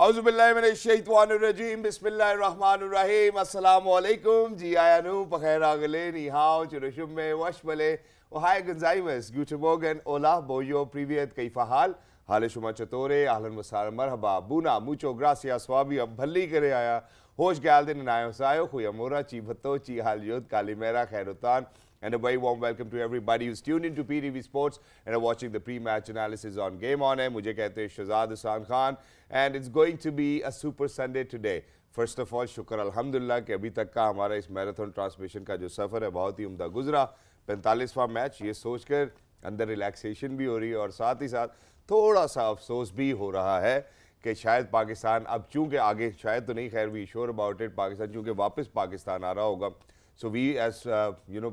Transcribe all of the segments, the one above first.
औज़ुबिल्लाहिमिनश्शैतानिर्रजीम बिस्मिल्लाहिर्रहमानिर्रहीम अस्सलामु अलैकुम जी आयानु बखैर आगले निहाओ चुरशुम में वशमले ओहाय गंजाइमस गुटमोगन ओला बोयो प्रीवियत कैफाहाल हाले शुमा चतोरे ahlan wa sahlan marhaba buna mucho gracias swabi abhalli करे आया होश geldin nayo sayo khuyamora chibato chi halyot kalimera khairutan and a very warm welcome to everybody who's tuned into PTV Sports and are watching the pre-match analysis on Game On है मुझे कहते हैं Shahzad Hussain Khan and it's going to be a super Sunday today. First of all शुक्र अल्हम्दुलिल्लाह कि अभी तक का हमारा इस मैराथन ट्रांसमिशन का जो सफ़र है बहुत ही उम्दा गुजरा 45वां मैच ये सोचकर अंदर रिलैक्सेशन भी हो रही है और साथ ही साथ थोड़ा सा अफसोस भी हो रहा है कि शायद पाकिस्तान अब चूँकि आगे शायद तो नहीं खैर we sure about it Pakistan चूँकि वापस पाकिस्तान आ रहा होगा so we as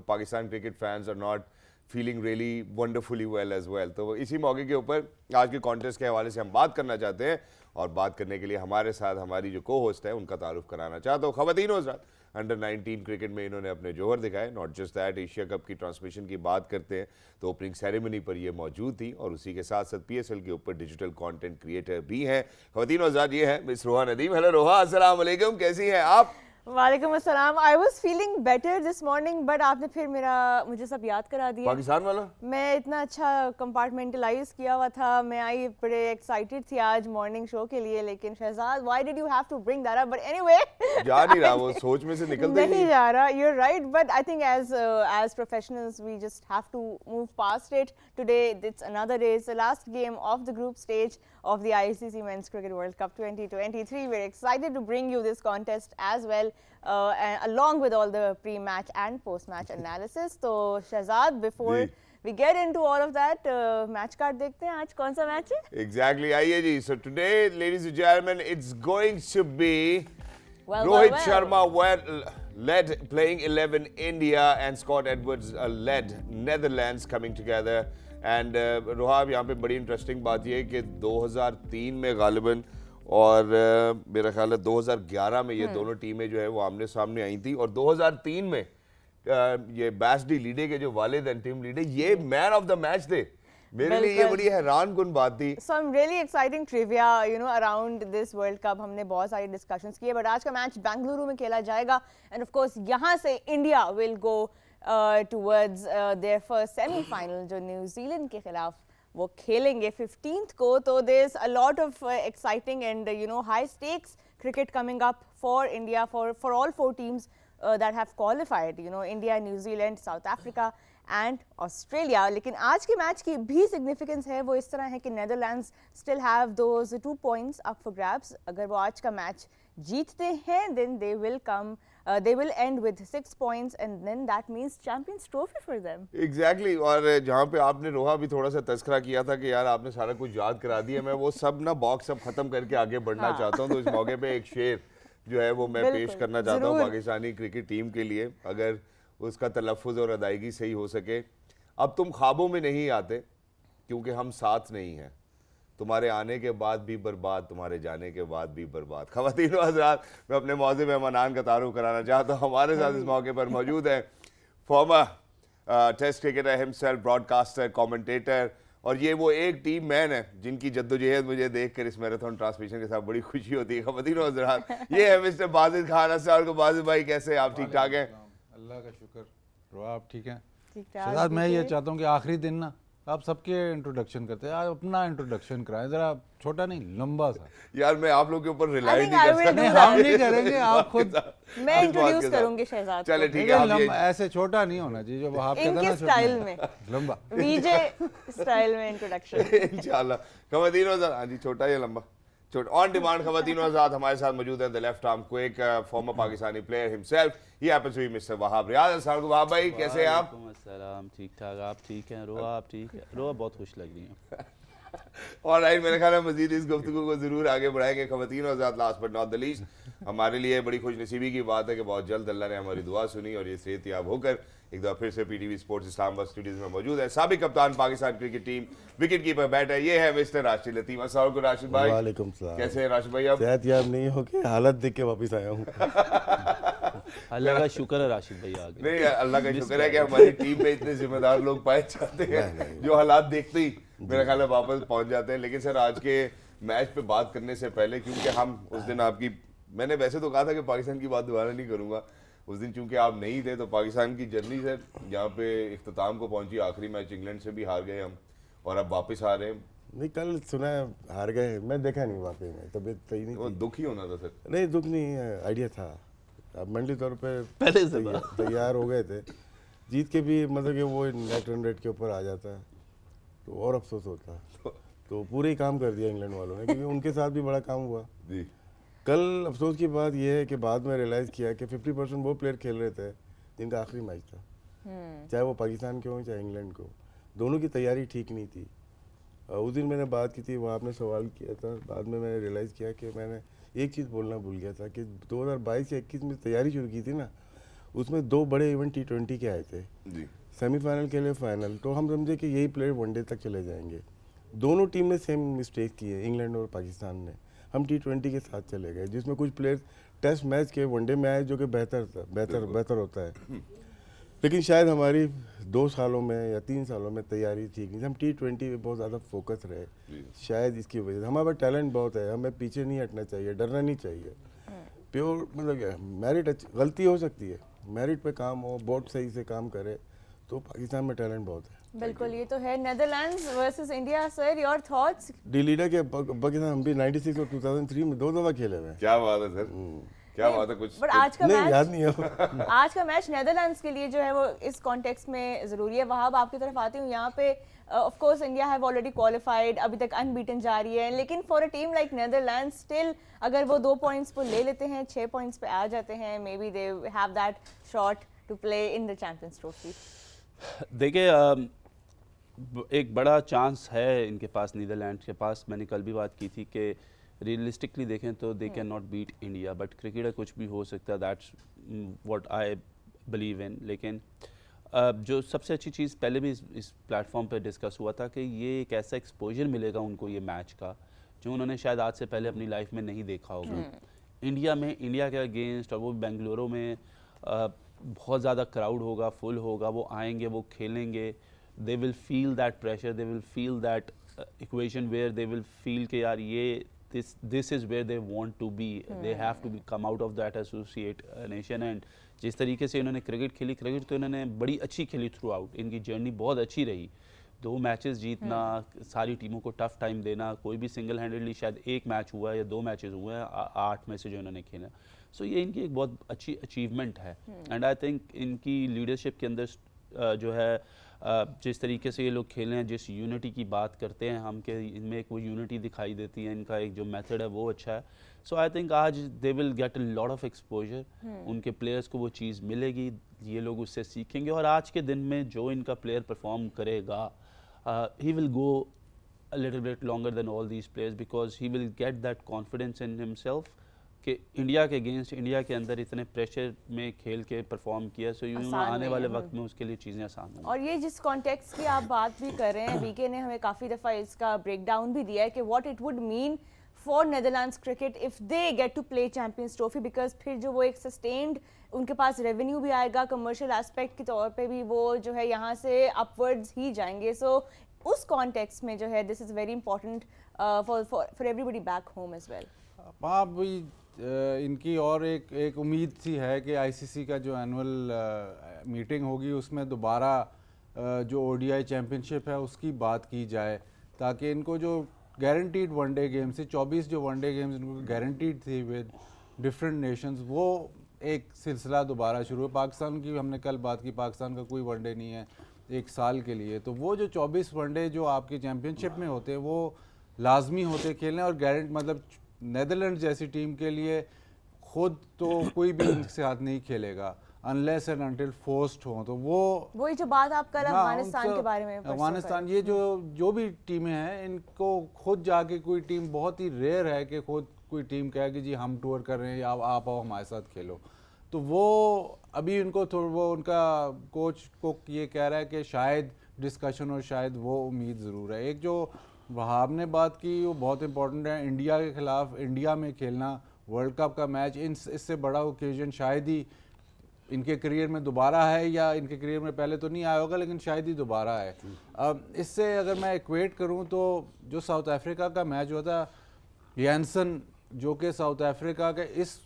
Pakistan cricket fans are not feeling really wonderfully well as well. तो इसी मौके के ऊपर आज के कॉन्टेस्ट के हवाले से हम बात करना चाहते हैं और बात करने के लिए हमारे साथ हमारी जो को होस्ट है उनका तारुफ कराना चाहता हूँ ख़वातीन हज़रात अंडर 19 क्रिकेट में इन्होंने अपने जोहर दिखाए not just that Asia cup की ट्रांसमिशन की बात करते हैं तो ओपनिंग सेरेमनी पर ये मौजूद थी और उसी के साथ साथ PSL के ऊपर डिजिटल कंटेंट क्रिएटर भी हैं ख़वातीन हज़रात ये है मिस रोहा नदीम हेलो रोहा अस्सलाम वालेकुम कैसी हैं आप वालेकुम अस्सलाम I was feeling better this morning but आपने फिर मुझे सब याद करा दिया पाकिस्तान वाला मैं इतना अच्छा कंपार्टमेंटलाइज किया हुआ था मैं आई बड़े एक्साइटेड थी आज मॉर्निंग शो के लिए लेकिन Shahzad why did you have to bring that up but anyway जा नहीं रहा वो सोच में से निकलते नहीं जा रहा you are right but I think as professionals we just have to move past it today it's another day it's the last game of the group stage of the ICC Men's Cricket World Cup 2023. We're excited to bring you this contest as well, along with all the pre-match and post-match analysis. So, Shahzad, before we get into all of that, match card देखते हैं आज कौन सा match है? Exactly, आइए जी. So today, ladies and gentlemen, it's going to be Rohit Sharma led playing 11 India and Scott Edwards led Netherlands coming together. And Rohab यहाँ पे बड़ी इंटरेस्टिंग बात यह है कि 2003 में गालिबन और मेरा ख्याल है 2011 में ये दोनों टीमें जो है वो आमने सामने आई थी और 2003 में ये बैस डी लीडे के जो वालिद हैं टीम लीडे ये मैन ऑफ द मैच थे मेरे लिए ये बड़ी हैरान कुन बात थी so I am really exciting trivia around this world cup हमने बहुत सारी डिस्कशंस किए बट आज का मैच बेंगलुरु में खेला जाएगा एंड ऑफ कोर्स यहाँ से India will go towards their first semi-final जो न्यूजीलैंड के खिलाफ वो खेलेंगे 15th को तो there's a lot of exciting and high stakes cricket coming up for India for all four teams that have qualified India, New Zealand, South Africa and Australia लेकिन आज के मैच की भी significance है वो इस तरह है कि Netherlands still have those 2 points up for grabs अगर वो आज का मैच जीतते हैं then they will end with 6 points and then that means champions trophy for them. Exactly और जहाँ पे आपने रोहा भी थोड़ा सा तस्करा किया था कि यार आपने सारा कुछ याद करा दिया मैं वो सब ना बॉक्स अब खत्म करके आगे बढ़ना चाहता हूँ तो इस मौके पे एक शेर जो है वो मैं पेश करना चाहता हूँ पाकिस्तानी क्रिकेट टीम के लिए अगर उसका तलफ़ुज़ और अदायगी सही हो सके अब तुम ख्वाबों में नहीं आते क्योंकि हम साथ नहीं हैं तुम्हारे आने के बाद भी बर्बाद तुम्हारे जाने के बाद भी बर्बाद ख़वातीन व हज़रात मैं अपने मौज़ूद मेहमानान का तारुफ कराना चाहता हूँ हमारे साथ इस मौके पर मौजूद है former test cricketer himself broadcaster commentator और ये वो एक टीम मैन है जिनकी जद्दोजहद मुझे देखकर इस मैराथन ट्रांसमिशन के साथ बड़ी खुशी होती है ख़वातीन व हज़रात ये है मिस्टर बाजिद खान अस्सलाम वालेकुम बाजिद भाई कैसे आप ठीक ठाक हैं अल्लाह का शुक्र रोहा आप ठीक हैं शहजाद मैं ये चाहता हूँ कि आखिरी दिन ना आप सबके इंट्रोडक्शन करते हैं आप अपना इंट्रोडक्शन कराएं जरा छोटा नहीं लंबा सा यार मैं आप लोगों के ऊपर रिलाई नहीं कर सकता हम नहीं करेंगे आप खुद मैं इंट्रोड्यूस करूंगी शहजाद चले ठीक है ऐसे छोटा नहीं होना चाहिए जो आप कहते हैं ना स्टाइल में लंबा वीजे स्टाइल में इंट्रोडक्शन इंशाल्लाह ख़वातीन व हां जी छोटा या लंबा ऑन डिमांड ख़वातीन व हज़रात हमारे साथ मौजूद है the left arm quick former Pakistani player himself he happens to be mister Wahab Riaz अस्सलाम वालेकुम वहाब भाई कैसे हैं आप अस्सलाम ठीक ठाक आप ठीक हैं रोहा आप ठीक है रोहा बहुत खुश लग रही हैं और राइट मेरे ख्याल है मजीद इस गुफ्तगू को जरूर आगे बढ़ाएंगे ख़वातीन व हज़रात last but not the least हमारे लिए बड़ी खुशनसीबी की बात है कि बहुत जल्द अल्लाह ने हमारी दुआ सुनी और ये सेहतयाब होकर एक बार फिर से PTV स्पोर्ट्स इस्लामाबाद स्टूडियोज में मौजूद है साबिक कप्तान Pakistan cricket team wicket keeper bat है ये है मिस्टर राशिद लतीफ़ अस्सलाम वालेकुम राशिद भाई वालेकुम सलाम कैसे हैं राशिद भाई आप सेहतयाब नहीं हो के हालत देख के वापस आया हूँ अल्लाह का शुक्र है राशिद भाई आ गए नहीं अल्लाह का शुक्र है कि हमारी टीम में इतने जिम्मेदार लोग पाए जाते हैं जो हालात देखते ही मेरा ख्याल है वापस पहुंच जाते हैं लेकिन सर आज के मैच पे बात करने से पहले, क्योंकि हम उस दिन आपकी, मैंने वैसे तो कहा था कि पाकिस्तान की बात दोबारा नहीं करूंगा उस दिन, चूंकि आप नहीं थे, तो पाकिस्तान की जर्नी से यहाँ पे इख्तिताम को पहुंची। आखिरी मैच इंग्लैंड से भी हार गए हम और अब वापस आ रहे हैं। नहीं, कल सुना है हार गए, मैं देखा नहीं वाकई में, तबीयत सही नहीं वो थी। दुख ही होना था सर। नहीं, दुख नहीं है, आइडिया था। अब मंडली तौर पे पहले से तैयार हो गए थे, जीत के भी मतलब कि वो नेट रन रेट के ऊपर आ जाता है तो और अफसोस होता है। तो पूरे ही काम कर दिया इंग्लैंड वालों ने, क्योंकि उनके साथ भी बड़ा काम हुआ। जी, कल अफसोस की बात यह है कि बाद में रियलाइज़ किया कि 50% वो प्लेयर खेल रहे थे जिनका आखिरी मैच था, चाहे वो पाकिस्तान के हों चाहे इंग्लैंड को, दोनों की तैयारी ठीक नहीं थी। उस दिन मैंने बात की थी, वहाँ आपने सवाल किया था, बाद में मैंने रियलाइज़ किया कि मैंने एक चीज़ बोलना भूल गया था कि 2022 या 21 में तैयारी शुरू की थी ना, उसमें 2 बड़े इवेंट T20 के आए थे, जी, सेमीफाइनल के लिए फाइनल। तो हम समझे कि यही प्लेयर वनडे तक चले जाएंगे। दोनों टीम ने सेम मिस्टेक की है, इंग्लैंड और पाकिस्तान ने। हम T20 के साथ चले गए, जिसमें कुछ प्लेयर्स टेस्ट मैच के वनडे में आए, जो कि बेहतर होता है। लेकिन शायद हमारी 2 सालों में या 3 सालों में तैयारी ठीक नहीं, हम T20 पे बहुत ज़्यादा फोकस रहे, शायद इसकी वजह से। हमारे पास टैलेंट बहुत है, हमें पीछे नहीं हटना चाहिए, डरना नहीं चाहिए। प्योर मतलब क्या, मेरिट गलती हो सकती है, मेरिट पे काम हो, बोर्ड सही से काम करे, तो पाकिस्तान में टैलेंट बहुत है। बिल्कुल, ये तो है। Netherlands versus India, sir your thoughts? D leader के पाकिस्तान हम भी 96 और 2003 में 2 दफा खेले हुए हैं। क्या बात है सर, क्या बात है। कुछ बट आज का नहीं, याद मैच, नहीं है। आज का मैच नेदरलैंड्स के लिए जो है वो इस कॉन्टेक्स्ट में ज़रूरी है। वहाब, आपकी तरफ आती हूँ। यहाँ पे of course India have already qualified, अभी तक अनबीटन जा रही है, लेकिन for a team like Netherlands still अगर वो 2 पॉइंट्स को ले लेते हैं, 6 पॉइंट्स पे आ जाते हैं, maybe they have that shot to play in the champions trophy. देखिए, एक बड़ा चांस है इनके पास, नीदरलैंड के पास। मैंने कल भी बात की थी कि रियलिस्टिकली देखें तो they can not beat India, but cricket है, कुछ भी हो सकता है, that's what I believe in. लेकिन जो सबसे अच्छी चीज़ पहले भी इस प्लेटफॉर्म पे डिस्कस हुआ था कि ये एक ऐसा एक्सपोजर मिलेगा उनको ये मैच का, जो उन्होंने शायद आज से पहले अपनी लाइफ में नहीं देखा होगा। इंडिया में, इंडिया के अगेंस्ट, और वो बेंगलुरु में बहुत ज़्यादा क्राउड होगा, फुल होगा, वो आएंगे, वो खेलेंगे, they will feel that pressure, they will feel that equation where they will feel कि यार ये this is where they want to be, they have to come out of that associate nation। and जिस तरीके से इन्होंने cricket खेली, cricket तो इन्होंने बड़ी अच्छी खेली थ्रू आउट, इनकी जर्नी बहुत अच्छी रही। 2 मैचेस जीतना, सारी टीमों को टफ टाइम देना, कोई भी सिंगल हैंडेडली शायद 1 मैच हुआ है या 2 मैचेस हुए हैं 8 में से जो इन्होंने खेला। सो ये इनकी एक बहुत अच्छी अचीवमेंट है। एंड आई थिंक इनकी लीडरशिप के अंदर जो है, जिस तरीके से ये लोग खेले हैं, जिस यूनिटी की बात करते हैं हम, कि इनमें एक वो यूनिटी दिखाई देती है, इनका एक जो मेथड है वो अच्छा है। सो आई थिंक आज they will get a lot of exposure, उनके प्लेयर्स को वो चीज़ मिलेगी, ये लोग उससे सीखेंगे। और आज के दिन में जो इनका प्लेयर परफॉर्म करेगा, he will go a little bit longer than all these players, because he will get that confidence in himself कि इंडिया के अगेंस्ट, इंडिया के अंदर इतने प्रेशर में खेल के परफॉर्म किया, सो यू आने वाले वक्त में उसके लिए चीज़ें आसान होंगी। और ये जिस कॉन्टेक्स्ट की आप बात भी कर रहे हैं, बीके ने हमें काफ़ी दफ़ा इसका ब्रेकडाउन भी दिया है कि what it would mean for Netherlands cricket if they get to play Champions Trophy, because फिर जो वो एक सस्टेन्ड उनके पास रेवेन्यू भी आएगा, कमर्शियल एस्पेक्ट के तौर पे भी वो जो है यहाँ से अपवर्ड्स ही जाएंगे। सो उस कॉन्टेक्स्ट में जो है this is very important for everybody back home as well. हाँ भाई, इनकी और एक उम्मीद सी है कि आईसीसी का जो एनुअल मीटिंग होगी उसमें दोबारा जो ओडीआई चैम्पियनशिप है उसकी बात की जाए, ताकि इनको जो गारंटीड वनडे गेम्स थी, 24 जो वनडे गेम्स इनको गारंटीड थी विद डिफरेंट नेशंस, वो एक सिलसिला दोबारा शुरू है। पाकिस्तान की हमने कल बात की, पाकिस्तान का कोई वनडे नहीं है 1 साल के लिए, तो वो जो 24 वनडे जो आपके चैम्पियनशिप में होते हैं वो लाजमी होते खेलने। और गारंटी मतलब नेदरलैंड जैसी टीम के लिए खुद तो कोई भी इनके साथ नहीं खेलेगा अनलेस एंड अनटिल फोर्स्ड हो। तो वही जो बात आप कल अफगानिस्तान के बारे में, अफगानिस्तान, ये जो भी टीमें हैं, इनको खुद जाके कोई टीम, बहुत ही रेयर है कि खुद कोई टीम कहे कि जी हम टूर कर रहे हैं या आप आओ हमारे साथ खेलो। तो वो अभी उनको थोड़ा, वो उनका कोच को ये कह रहा है कि शायद डिस्कशन और शायद वो उम्मीद ज़रूर है। एक जो वहाब ने बात की वो बहुत इंपॉर्टेंट है, इंडिया के खिलाफ इंडिया में खेलना वर्ल्ड कप का मैच, इससे बड़ा ओकेजन शायद ही इनके करियर में दोबारा है, या इनके करियर में पहले तो नहीं आया होगा लेकिन शायद ही दोबारा है। अब इससे अगर मैं इक्वेट करूं तो जो साउथ अफ्रीका का मैच हुआ था यानसन जो कि साउथ अफ्रीका के इस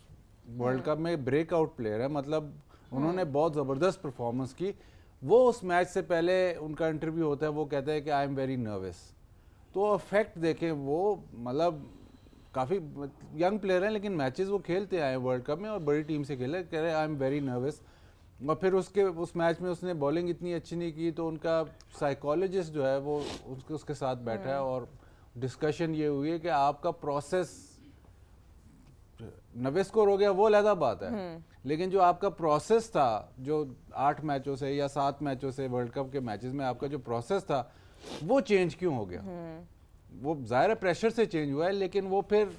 वर्ल्ड कप में ब्रेकआउट प्लेयर है, मतलब उन्होंने बहुत ज़बरदस्त परफॉर्मेंस की। वो उस मैच से पहले उनका इंटरव्यू होता है, वो कहते हैं कि आई एम वेरी नर्वस। तो इफेक्ट देखें, वो मतलब काफ़ी यंग प्लेयर हैं लेकिन मैचेस वो खेलते आए वर्ल्ड कप में और बड़ी टीम से खेले, कह रहे आई एम वेरी नर्वस। और फिर उस मैच में उसने बॉलिंग इतनी अच्छी नहीं की, तो उनका साइकोलॉजिस्ट जो है वो उसके साथ बैठा है और डिस्कशन ये हुई है कि आपका प्रोसेस, 90 स्कोर हो गया वो अलग बात है, लेकिन जो आपका प्रोसेस था, जो 8 मैचों से या 7 मैचों से वर्ल्ड कप के मैचेस में आपका जो प्रोसेस था वो चेंज क्यों हो गया? वो ज़ाहिर प्रेशर से चेंज हुआ है, लेकिन वो फिर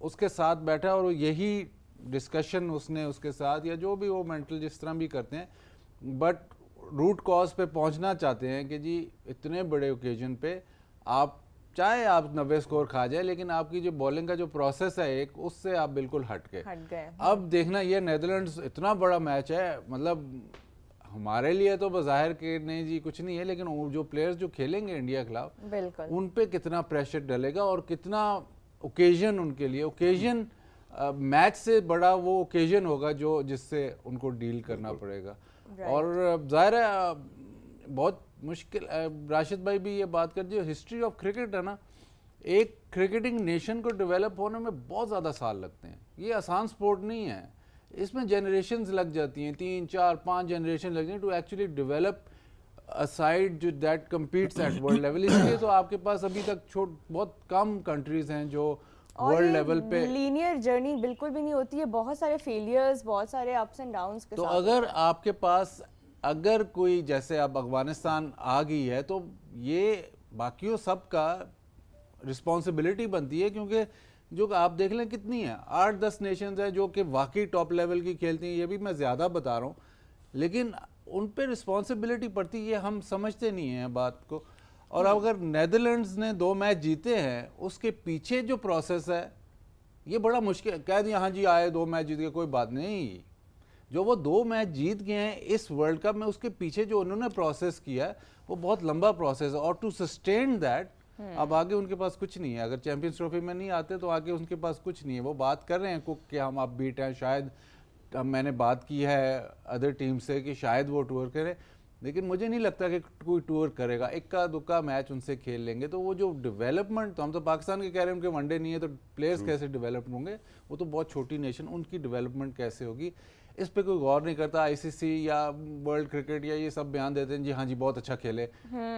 उसके साथ बैठा और यही डिस्कशन उसने उसके साथ, या जो भी वो मेंटल जिस तरह भी करते हैं, बट रूट कॉज पे पहुंचना चाहते हैं कि जी इतने बड़े ओकेजन पे आप चाहे आप 90 स्कोर खा जाए, लेकिन आपकी जो बॉलिंग का जो प्रोसेस है एक, उससे आप बिल्कुल हट गए। अब देखना, ये नेदरलैंड्स इतना बड़ा मैच है, मतलब हमारे लिए तो बज़ाहिर के नहीं जी कुछ नहीं है, लेकिन जो प्लेयर्स जो खेलेंगे इंडिया के खिलाफ, उन पे कितना प्रेशर डलेगा और कितना ओकेजन उनके लिए, ओकेजन मैच से बड़ा वो ओकेजन होगा जो जिससे उनको डील करना पड़ेगा। और जाहिर है बहुत मुश्किल, राशिद भाई भी ये बात कर, जो हिस्ट्री ऑफ क्रिकेट है ना, एक क्रिकेटिंग नेशन को डेवलप होने में बहुत ज़्यादा साल लगते हैं। ये आसान स्पोर्ट नहीं है, इसमें जनरेशन्स लग जाती हैं, 3, 4, 5 जनरेशन लग जाती हैं to actually develop a side जो that competes at world level. इसलिए तो आपके पास अभी तक बहुत कम कंट्रीज हैं जो वर्ल्ड लेवल पे, लीनियर जर्नी बिल्कुल भी नहीं होती है, बहुत सारे फेलियर्स, बहुत सारे अप्स एंड डाउन्स के तो साथ। अगर आपके पास अगर कोई जैसे अब अफगानिस्तान आ गई है, तो ये बाकियों सब का रिस्पॉन्सिबिलिटी बनती है, क्योंकि जो आप देख लें कितनी है, 8-10 नेशंस है जो कि वाकई टॉप लेवल की खेलती हैं। ये भी मैं ज़्यादा बता रहा हूँ, लेकिन उन पे रिस्पॉन्सिबिलिटी पड़ती है, हम समझते नहीं हैं बात को। और अगर नेदरलैंड्स ने 2 मैच जीते हैं, उसके पीछे जो प्रोसेस है ये बड़ा मुश्किल, कह दिया हाँ जी आए 2 मैच जीत गए, कोई बात नहीं। जो वो 2 मैच जीत गए हैं इस वर्ल्ड कप में, उसके पीछे जो उन्होंने प्रोसेस किया है वो बहुत लंबा प्रोसेस है, और टू सस्टेन दैट अब आगे उनके पास कुछ नहीं है। अगर चैंपियंस ट्रॉफी में नहीं आते तो आगे उनके पास कुछ नहीं है। वो बात कर रहे हैं कुक कि हम अब बीट हैं, शायद मैंने बात की है अदर टीम से कि शायद वो टूर करें, लेकिन मुझे नहीं लगता कि कोई टूर करेगा। इक्का दुक्का मैच उनसे खेल लेंगे, तो वो जो डेवलपमेंट, तो हम तो पाकिस्तान के कह रहे हैं उनके वनडे नहीं है तो प्लेयर्स कैसे डेवलप होंगे, वो तो बहुत छोटी नेशन, उनकी डेवलपमेंट कैसे होगी, इस पे कोई गौर नहीं करता। आईसीसी या वर्ल्ड क्रिकेट या ये सब बयान देते हैं जी हाँ जी बहुत अच्छा खेले,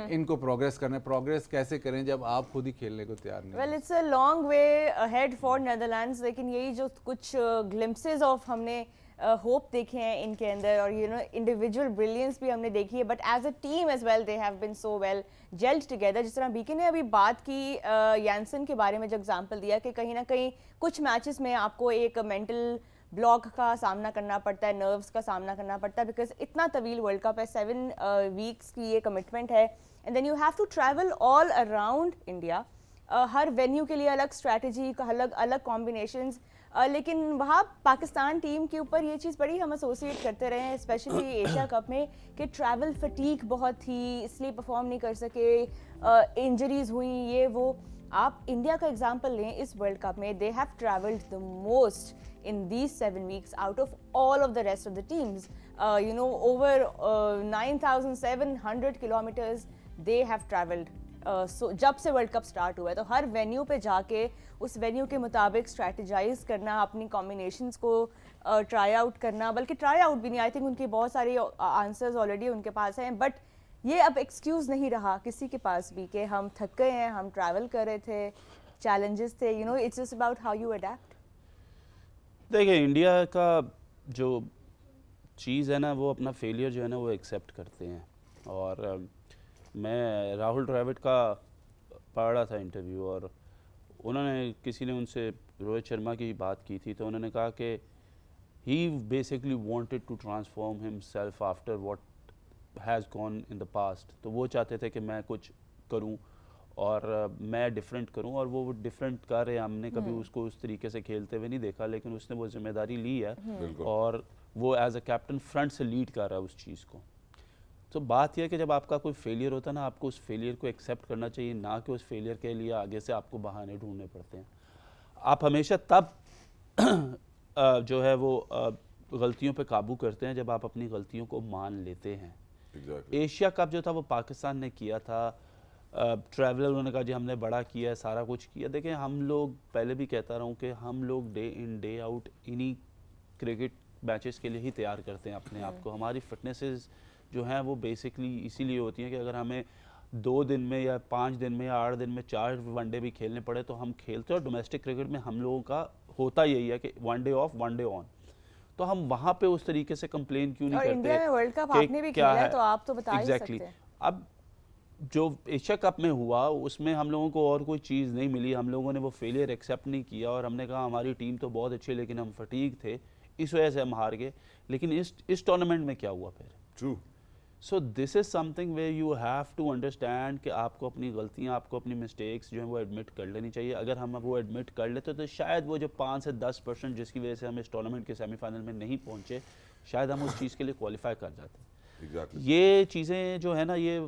इनको प्रोग्रेस करना है। प्रोग्रेस कैसे करें जब आप खुद ही खेलने को तैयार नहीं? Well it's a long way ahead for Netherlands, लेकिन यही जो कुछ ग्लिम्पसेस ऑफ हमने होप देखे हैं इनके अंदर, और यू नो इंडिविजुअल ब्रिलियंस भी हमने देखी है, but as a team as well they have been so well gelled together. जिस तरह बीके ने अभी बात की यानसन के बारे में, जो एग्जांपल दिया कि कहीं ना कहीं कुछ मैचेस में आपको एक मेंटल ब्लॉक का सामना करना पड़ता है, नर्व्स का सामना करना पड़ता है, बिकॉज इतना तवील वर्ल्ड कप है, 7 वीक्स की ये कमिटमेंट है, and then you have to travel all around India. हर वेन्यू के लिए अलग स्ट्रैटेजी, अलग अलग कॉम्बिनेशंस, लेकिन वहाँ पाकिस्तान टीम के ऊपर ये चीज़ बड़ी हम एसोसिएट करते रहे हैं, स्पेशली एशिया कप में, कि ट्रैवल फटीक बहुत थी, इसलिए परफॉर्म नहीं कर सके, इंजरीज हुई, ये वो। आप इंडिया का एग्जांपल लें इस वर्ल्ड कप में, they have travelled the most in these 7 weeks out of all of the rest of the teams. You know, over 9,700 kilometers they have traveled. So जब से वर्ल्ड कप स्टार्ट हुआ है, तो हर venue पे जाके उस venue के मुताबिक स्ट्रैटेजाइज करना, अपनी कॉम्बिनेशंस को ट्राई आउट करना, बल्कि ट्राई आउट भी नहीं, आई थिंक उनके बहुत सारे आंसर्स ऑलरेडी उनके पास हैं, बट ये अब एक्सक्यूज़ नहीं रहा किसी के पास भी कि हम थक गए हैं, हम ट्रैवल कर रहे थे, चैलेंजेस थे, you know it's just about how you adapt. देखिए, इंडिया का जो चीज़ है ना, वो अपना फेलियर जो है ना वो एक्सेप्ट करते हैं। और मैं राहुल द्रविड़ का पढ़ रहा था इंटरव्यू, और उन्होंने, किसी ने उनसे रोहित शर्मा की बात की थी, तो उन्होंने कहा कि he basically wanted to transform himself after what has gone in the past. तो वो चाहते थे कि मैं कुछ करूं और मैं डिफरेंट करूं, और वो डिफरेंट कर रहे हैं। हमने कभी उसको उस तरीके से खेलते हुए नहीं देखा, लेकिन उसने वो जिम्मेदारी ली है और वो एज अ कैप्टन फ्रंट से लीड कर रहा है उस चीज़ को। तो बात यह है कि जब आपका कोई फेलियर होता है ना, आपको उस फेलियर को एक्सेप्ट करना चाहिए, ना कि उस फेलियर के लिए आगे से आपको बहाने ढूंढने पड़ते हैं। आप हमेशा तब जो है वो गलतियों पे काबू करते हैं जब आप अपनी गलतियों को मान लेते हैं। एशिया कप जो था वो पाकिस्तान ने किया था, ट्रैवलर उन्होंने कहा जी हमने बड़ा किया है, सारा कुछ किया। देखें हम लोग, पहले भी कहता रहा हूँ कि हम लोग डे इन डे आउट इन्हीं क्रिकेट मैचेस के लिए ही तैयार करते हैं अपने आप को। हमारी फिटनेसेस जो हैं वो बेसिकली इसीलिए होती हैं कि अगर हमें 2 दिन में या 5 दिन में या 8 दिन में 4 वनडे भी खेलने पड़े तो हम खेलते हैं। और डोमेस्टिक क्रिकेट में हम लोगों का होता यही है कि 1 डे ऑफ 1 डे ऑन, तो हम वहाँ पे उस तरीके से कंप्लेन क्यों नहीं और करते? इंडिया में वर्ल्ड कप कि आपने भी क्या खेला है तो आप तो बता ही Exactly. सकते हैं। अब जो एशिया कप में हुआ उसमें हम लोगों को और कोई चीज़ नहीं मिली, हम लोगों ने वो फेलियर एक्सेप्ट नहीं किया और हमने कहा हमारी टीम तो बहुत अच्छी है लेकिन हम फटीग थे, इस वजह से हम हार गए। लेकिन इस टूर्नामेंट में क्या हुआ फिर? True. So this is something where you have to understand कि आपको अपनी गलतियां, आपको अपनी मिस्टेक्स जो हैं वो एडमिट कर लेनी चाहिए। अगर हम वो एडमिट कर लेते तो शायद वो जो 5 से 10% जिसकी वजह से हम इस टूर्नामेंट के सेमीफाइनल में नहीं पहुंचे, शायद हम उस चीज़ के लिए क्वालिफाई कर जाते। Exactly. ये चीज़ें जो है ना, ये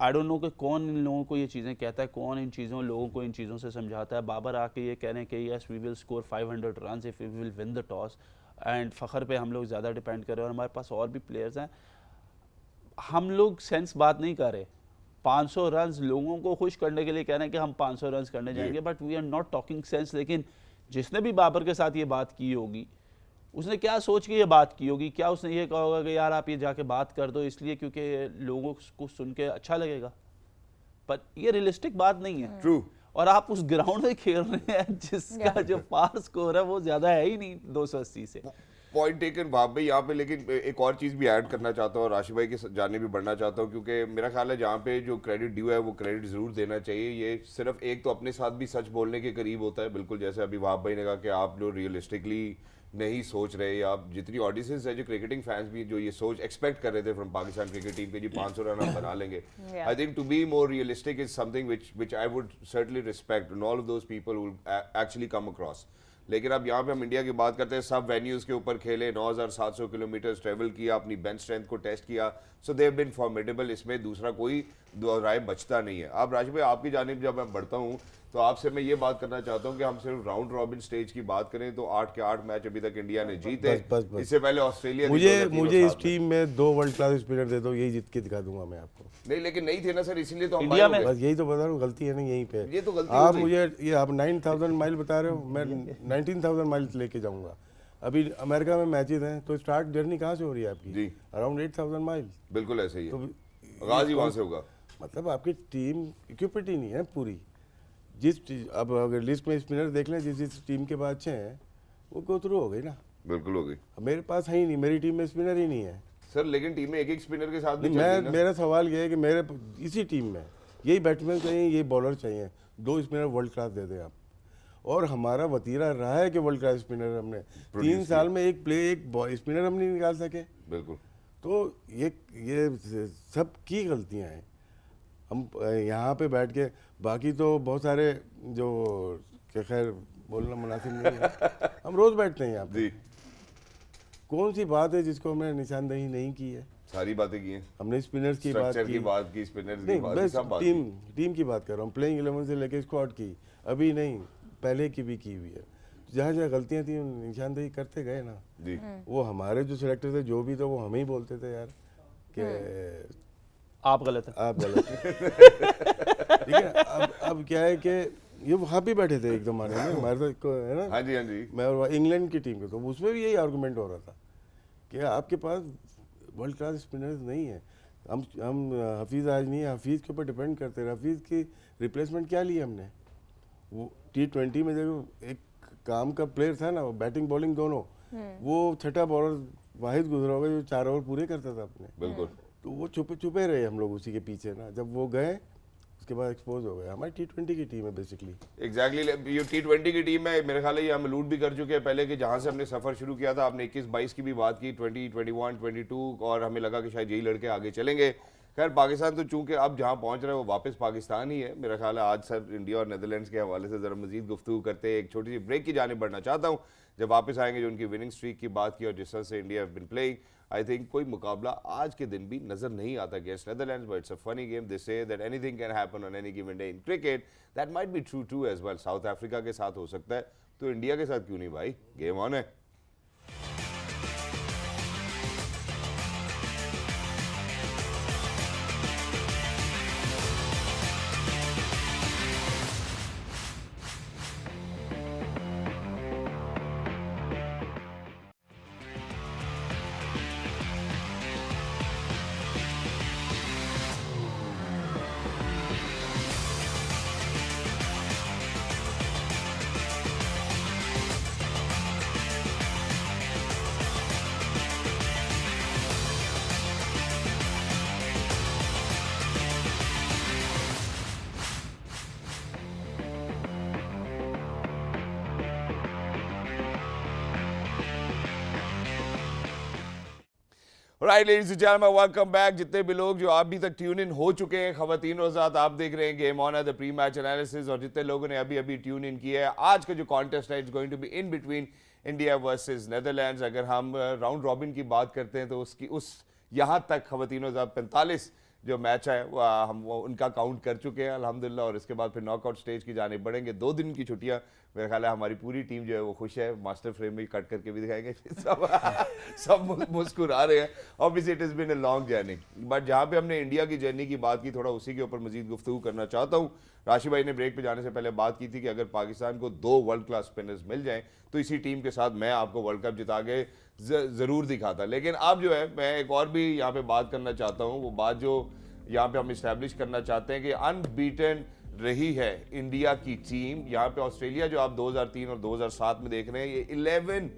आई डोंट नो कि कौन इन लोगों को ये चीज़ें कहता है, कौन इन चीज़ों लोगों को इन चीज़ों से समझाता है। बाबर आके ये कह रहे हैं कि yes we will score 500 run if we will win the toss, and Fakhar पे हम लोग ज़्यादा डिपेंड कर रहे हैं और हमारे पास और भी प्लेयर्स हैं। हम लोग सेंस बात नहीं कर रहे। 500 रन लोगों को खुश करने के लिए कह रहे हैं कि हम 500 रन करने जाएंगे, but we are not talking sense. लेकिन जिसने भी बाबर के साथ ये बात की होगी उसने क्या सोच के ये बात की होगी? क्या उसने ये कहा होगा कि यार आप ये जाके बात कर दो इसलिए क्योंकि लोगों को सुन के अच्छा लगेगा? पर ये रियलिस्टिक बात नहीं है। ट्रू। और आप उस ग्राउंड में खेल रहे हैं जिसका जो पार स्कोर है वो ज़्यादा है ही नहीं 280 से। पॉइंट टेकन भाव भाई यहाँ पे। लेकिन एक और चीज़ भी ऐड करना चाहता हूँ और राशिद भाई के जाने भी बढ़ना चाहता हूँ, क्योंकि मेरा ख्याल है जहाँ पे जो क्रेडिट ड्यू है वो क्रेडिट ज़रूर देना चाहिए। ये सिर्फ एक तो अपने साथ भी सच बोलने के करीब होता है, बिल्कुल जैसे अभी भाव भाई ने कहा कि आप लोग रियलिस्टिकली नहीं सोच रहे, या आप जितनी ऑडियंसेस है जो क्रिकेटिंग फैंस भी जो ये सोच एक्सपेक्ट कर रहे थे फ्रॉम पाकिस्तान क्रिकेट टीम के जी 500 रन हम बना लेंगे। I think to be more realistic is something which I would certainly respect and all of those people who actually come across. लेकिन अब यहाँ पे हम इंडिया की बात करते हैं, सब वेन्यूज़ के ऊपर खेले, 9700 किलोमीटर ट्रेवल किया, अपनी बेंच स्ट्रेंथ को टेस्ट किया, सो दे हैव बीन फॉर्मिडेबल। इसमें दूसरा कोई राय बचता नहीं है। अब राशिद भाई आपकी जानिब जब मैं बढ़ता हूँ तो आपसे मैं ये बात करना चाहता हूँ कि हम सिर्फ राउंड रॉबिन स्टेज की बात करें तो 8 के 8 मैच अभी तक इंडिया ने जीते। बस। इससे पहले ऑस्ट्रेलिया मुझे इस टीम में 2 वर्ल्ड क्लास स्पिनर दे दो, यही जीत के दिखा दूंगा मैं आपको। नहीं, लेकिन नहीं थे ना सर, इसीलिए तो हम इंडिया में बस यही तो बता रहा हूँ, गलती है ना यहीं पे। ये तो गलती आप हो गई। मुझे ये आप 9000 माइल बता रहे हो, मैं 19000 माइल लेके जाऊंगा। अभी अमेरिका में मैचेस हैं तो स्टार्ट जर्नी कहाँ से हो रही है आपकी? जी। Around 8000 mile. बिल्कुल ऐसे ही है, तो आगाज ही वहां से होगा। मतलब आपकी टीम इक्विपमेंट ही नहीं है पूरी। अब अगर लिस्ट में स्पिनर देख लें जिस टीम के पास अच्छे हैं वो गो थ्रू हो गई ना। बिल्कुल हो गई। अब मेरे पास है ही नहीं, मेरी टीम में स्पिनर ही नहीं है। सर लेकिन टीम में एक स्पिनर के साथ भी नहीं, चल रही है ना। मेरा सवाल ये है कि मेरे इसी टीम में यही बैट्समैन चाहिए, यही बॉलर चाहिए, 2 स्पिनर वर्ल्ड क्लास दे दें आप। और हमारा वतीरा रहा है कि वर्ल्ड क्लास स्पिनर हमने 3 साल में एक स्पिनर हम नहीं निकाल सके। बिल्कुल। तो ये सब की गलतियां हैं। हम यहाँ पे बैठ के बाकी तो बहुत सारे जो कि खैर बोलना मुनासिब नहीं है, हम रोज बैठते हैं यहाँ पे। जी। कौन सी बात है जिसको हमने निशानदेही नहीं की है? सारी बातें की हैं। हमने स्पिनर्स की बात स्ट्रक्चर की, की बात की, स्पिनर्स की नहीं बात की, बस सब बात की। टीम की बात कर रहा हूँ। प्लेइंग 11 से लेके स्क्वाड की अभी नहीं, पहले की भी की हुई है। जहाँ जहाँ गलतियाँ थी निशानदेही करते गए ना। जी। वो हमारे जो सिलेक्टर थे जो भी थे वो हमें ही बोलते थे यार कि आप गलत हैं। आप गलत हैं। ठीक है। अब क्या है कि ये वहाँ भी बैठे थे एक जमाने में हमारे साथ है ना। हाँ जी, हाँ जी। मैं और इंग्लैंड की टीम के, तो उसमें भी यही आर्गूमेंट हो रहा था कि आपके पास वर्ल्ड क्लास स्पिनर्स नहीं है। हम हफीज़ आज नहीं है, हफीज़ के ऊपर डिपेंड करते हैं। हफीज़ की रिप्लेसमेंट क्या ली हमने? वो T20 में जो एक काम का प्लेयर था ना, वो बैटिंग बॉलिंग दोनों, वो छठा बॉलर वाहिद गुजरा होगा जो 4 ओवर पूरे करता था अपने। बिल्कुल। तो वो छुपे रहे हम लोग उसी के पीछे ना। जब वो गए उसके बाद एक्सपोज हो गए। हमारी T20 की टीम है बेसिकली। एग्जैक्टली। ये T20 की टीम है, मेरे ख्याल है ये हम अलूड भी कर चुके हैं पहले कि जहाँ से हमने सफ़र शुरू किया था, आपने 21-22 की भी बात की, 20, 21, 22 और हमें लगा कि शायद यही लड़के आगे चलेंगे। खैर पाकिस्तान तो चूंकि अब जहां पहुंच रहा है वो वापस पाकिस्तान ही है। मेरा ख्याल है आज सर इंडिया और नेदरलैंड्स के हवाले से ज़रा मजीद गुफ्तगू करते हैं, एक छोटी सी ब्रेक की जाने बढ़ना चाहता हूं। जब वापस आएंगे जो उनकी विनिंग स्ट्रीक की बात की और जिस तरह से India have been playing, I think कोई मुकाबला आज के दिन भी नजर नहीं आता against Netherlands, but it's a funny game. They say that anything can happen on any given day in cricket, that might be true too as well. South Africa के साथ हो सकता है तो इंडिया के साथ क्यों नहीं भाई, गेम ऑन है। Right ladies and gentleman, welcome back. जितने भी लोग जो अभी तक ट्यून इन हो चुके हैं, खवातीन और साथ आप देख रहे हैं गेम ऑन है द प्री मैच एनालिसिस, और जितने लोगों ने अभी अभी ट्यून इन किया है, आज का जो कॉन्टेस्ट है it's going to be in between India versus Netherlands. अगर हम राउंड रॉबिन की बात करते हैं तो उसकी उस यहाँ तक खवातीन और साथ 45 जो मैच है वो उनका काउंट कर चुके हैं अल्हम्दुलिल्लाह, और इसके बाद फिर नॉकआउट स्टेज की जाने बढ़ेंगे। 2 दिन की छुट्टियां, मेरा ख्याल है हमारी पूरी टीम जो है वो खुश है। मास्टर फ्रेम में कट करके भी दिखाएंगे सब मुस्कुरा रहे हैं। Obviously it is been a long journey, but जहाँ पे हमने इंडिया की जर्नी की बात की, थोड़ा उसी के ऊपर मजीद गुफ्तगू करना चाहता हूँ। राशि भाई ने ब्रेक पे जाने से पहले बात की थी कि अगर पाकिस्तान को 2 वर्ल्ड क्लास स्पिनर्स मिल जाएं तो इसी टीम के साथ मैं आपको वर्ल्ड कप जिता के ज़रूर दिखाता। लेकिन अब जो है मैं एक और भी यहाँ पे बात करना चाहता हूँ, वो बात जो यहाँ पे हम इस्टेब्लिश करना चाहते हैं कि अनबीटन रही है इंडिया की टीम। यहाँ पे ऑस्ट्रेलिया जो आप 2003 और 2007 में देख रहे हैं, ये 11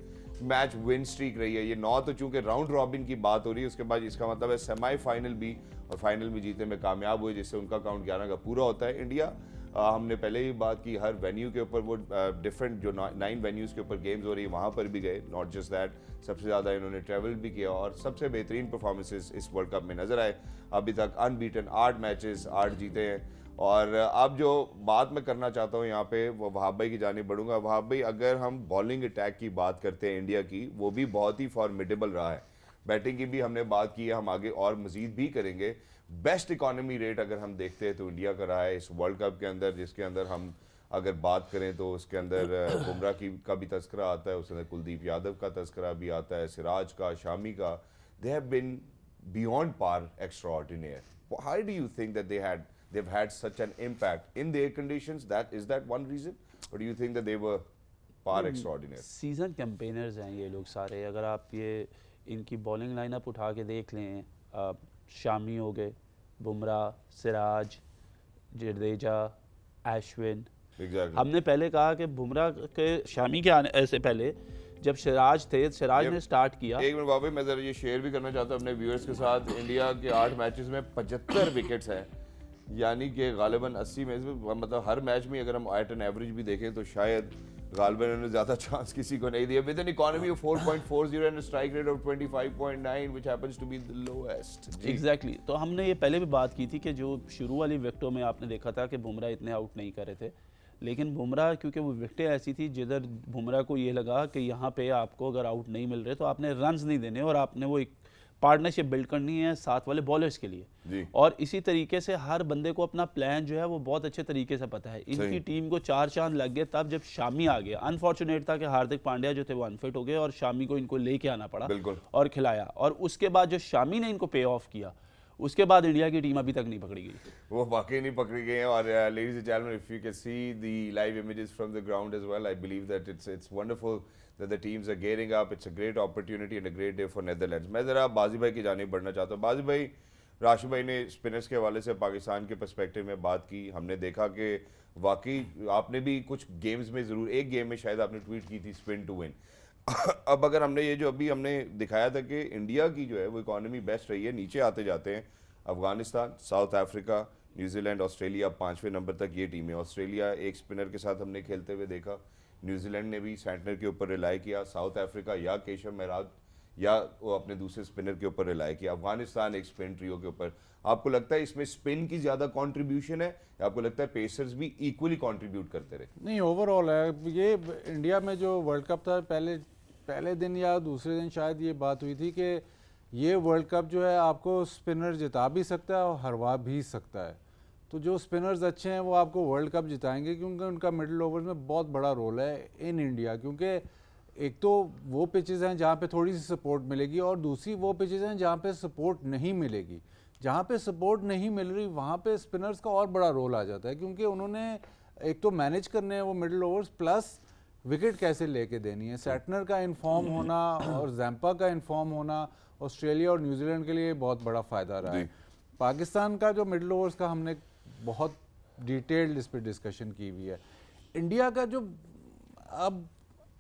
मैच विन स्ट्रीक रही है। ये 9 तो चूंकि राउंड रॉबिन की बात हो रही है, उसके बाद इसका मतलब है सेमीफाइनल भी और फाइनल भी जीतने में कामयाब हुए, जिससे उनका काउंट 11 का पूरा होता है। इंडिया हमने पहले ही बात की, हर वेन्यू के ऊपर वो डिफरेंट जो 9 वेन्यूज़ के ऊपर गेम्स हो रही है वहाँ पर भी गए। नॉट जस्ट दैट, सबसे ज़्यादा इन्होंने ट्रैवल भी किया और सबसे बेहतरीन परफॉर्मेंसेस इस वर्ल्ड कप में नजर आए। अभी तक अनबीटन 8 मैचेस 8 जीते हैं। और अब जो बात मैं करना चाहता हूँ यहाँ पे वो वहाब भाई की जानिब बढ़ूंगा। वहाब भाई, अगर हम बॉलिंग अटैक की बात करते हैं इंडिया की, वो भी बहुत ही फॉर्मिडेबल रहा है। बैटिंग की भी हमने बात की है, हम आगे और मजीद भी करेंगे। बेस्ट इकोनॉमी रेट अगर हम देखते हैं तो इंडिया का रहा है इस वर्ल्ड कप के अंदर, जिसके अंदर हम अगर बात करें तो उसके अंदर बुमराह का भी तस्करा आता है, उसके अंदर कुलदीप यादव का तस्करा भी आता है, सिराज का, शामी का। They have been beyond par extraordinary. How do you think that they've had such an impact in their conditions? Is that one reason, or do you think that they were par extraordinary? Season campaigners हैं ये लोग सारे। अगर आप ये इनकी bowling lineup उठा के देख लें, शामी हो गए, बुमराह, सिराज, जडेजा, अश्विन। Exactly. हमने पहले कहा कि बुमराह के शामी के आने से पहले जब सिराज थे, सिराज ने स्टार्ट किया। एक मिनट बाबा, मैं जरा ये शेयर भी करना चाहता हूँ अपने व्यूअर्स के साथ। इंडिया के 8 मैचेस में 75 विकेट्स हैं, यानी कि गालिबन 80 में, मतलब हर मैच में अगर हम एट एन एवरेज भी देखें तो शायद गालिबन उन्होंने ज़्यादा चांस किसी को नहीं दिया। With an economy of 4.40 and strike rate of 25.9 which happens to be the lowest. Exactly. तो हमने ये पहले भी बात की थी कि जो शुरू वाली विकेटों में आपने देखा था कि बुमराह इतने आउट नहीं कर रहे थे, लेकिन बुमराह क्योंकि वो विकेटें ऐसी थी जिधर बुमराह को ये लगा कि यहाँ पे आपको अगर आउट नहीं मिल रहे तो आपने रन्स नहीं देने और आपने वो एक पार्टनरशिप बिल्ड करनी है साथ वाले बॉलर्स के लिए जी। और इसी तरीके से हर बंदे को अपना प्लान जो है वो बहुत अच्छे तरीके से पता है। इनकी टीम को 4 चांद लग गए तब जब शामी आ गया। अनफॉर्चुनेट था कि हार्दिक पांड्या जो थे वो अनफिट हो गए और शामी को इनको लेके आना पड़ा और खिलाया, और उसके बाद जो शामी ने इनको पे ऑफ किया, उसके बाद इंडिया की टीम अभी तक नहीं पकड़ी गई। वो वाकई नहीं पकड़ी गई हैं। और ladies and gentleman, if you can see the live images from the ground as well, I believe that it's wonderful that the teams are gearing up. It's a great opportunity and a great day for Netherlands. मैं ज़रा बाजी भाई की जानिब बढ़ना चाहता हूँ। बाजी भाई, राशि भाई ने स्पिनर्स के हवाले से पाकिस्तान के पर्सपेक्टिव में बात की। हमने देखा कि वाकई आपने भी कुछ गेम्स में ज़रूर, एक गेम में शायद आपने ट्वीट की थी स्पिन टू विन। अब अगर हमने ये जो अभी हमने दिखाया था कि इंडिया की जो है वो इकॉनमी बेस्ट रही है, नीचे आते जाते हैं Afghanistan, south Africa, New Zealand, Australia 5वें नंबर तक ये टीम है। ऑस्ट्रेलिया एक स्पिनर के साथ हमने खेलते हुए देखा, न्यूजीलैंड ने भी सेंटनर के ऊपर रिलाई किया, साउथ अफ्रीका या केशव महराज या वो अपने दूसरे स्पिनर के ऊपर रिलाय किया। अफगानिस्तान एक स्पिन ट्रियो के ऊपर, आपको लगता है इसमें स्पिन की ज़्यादा कंट्रीब्यूशन है या आपको लगता है पेसर्स भी इक्वली कंट्रीब्यूट करते रहे? नहीं, ओवरऑल है ये। इंडिया में जो वर्ल्ड कप था, पहले दिन या दूसरे दिन शायद ये बात हुई थी कि ये वर्ल्ड कप जो है आपको स्पिनर जिता भी सकता है और हरवा भी सकता है। तो जो स्पिनर्स अच्छे हैं वो आपको वर्ल्ड कप जिताएंगे, क्योंकि उनका मिडिल ओवर्स में बहुत बड़ा रोल है इन इंडिया। क्योंकि एक तो वो पिचेस हैं जहाँ पे थोड़ी सी सपोर्ट मिलेगी, और दूसरी वो पिचेस हैं जहाँ पे सपोर्ट नहीं मिलेगी। जहाँ पे सपोर्ट नहीं मिल रही वहाँ पे स्पिनर्स का और बड़ा रोल आ जाता है, क्योंकि उन्होंने एक तो मैनेज करने हैं वो मिडिल ओवर्स, प्लस विकेट कैसे लेके देनी है। सैटनर का इन्फॉर्म होना और जैम्पा का इन्फॉर्म होना ऑस्ट्रेलिया और न्यूजीलैंड के लिए बहुत बड़ा फ़ायदा रहा है। पाकिस्तान का जो मिडिल ओवर्स का हमने बहुत डिटेल्ड इस पर डिस्कशन की हुई है। इंडिया का जो अब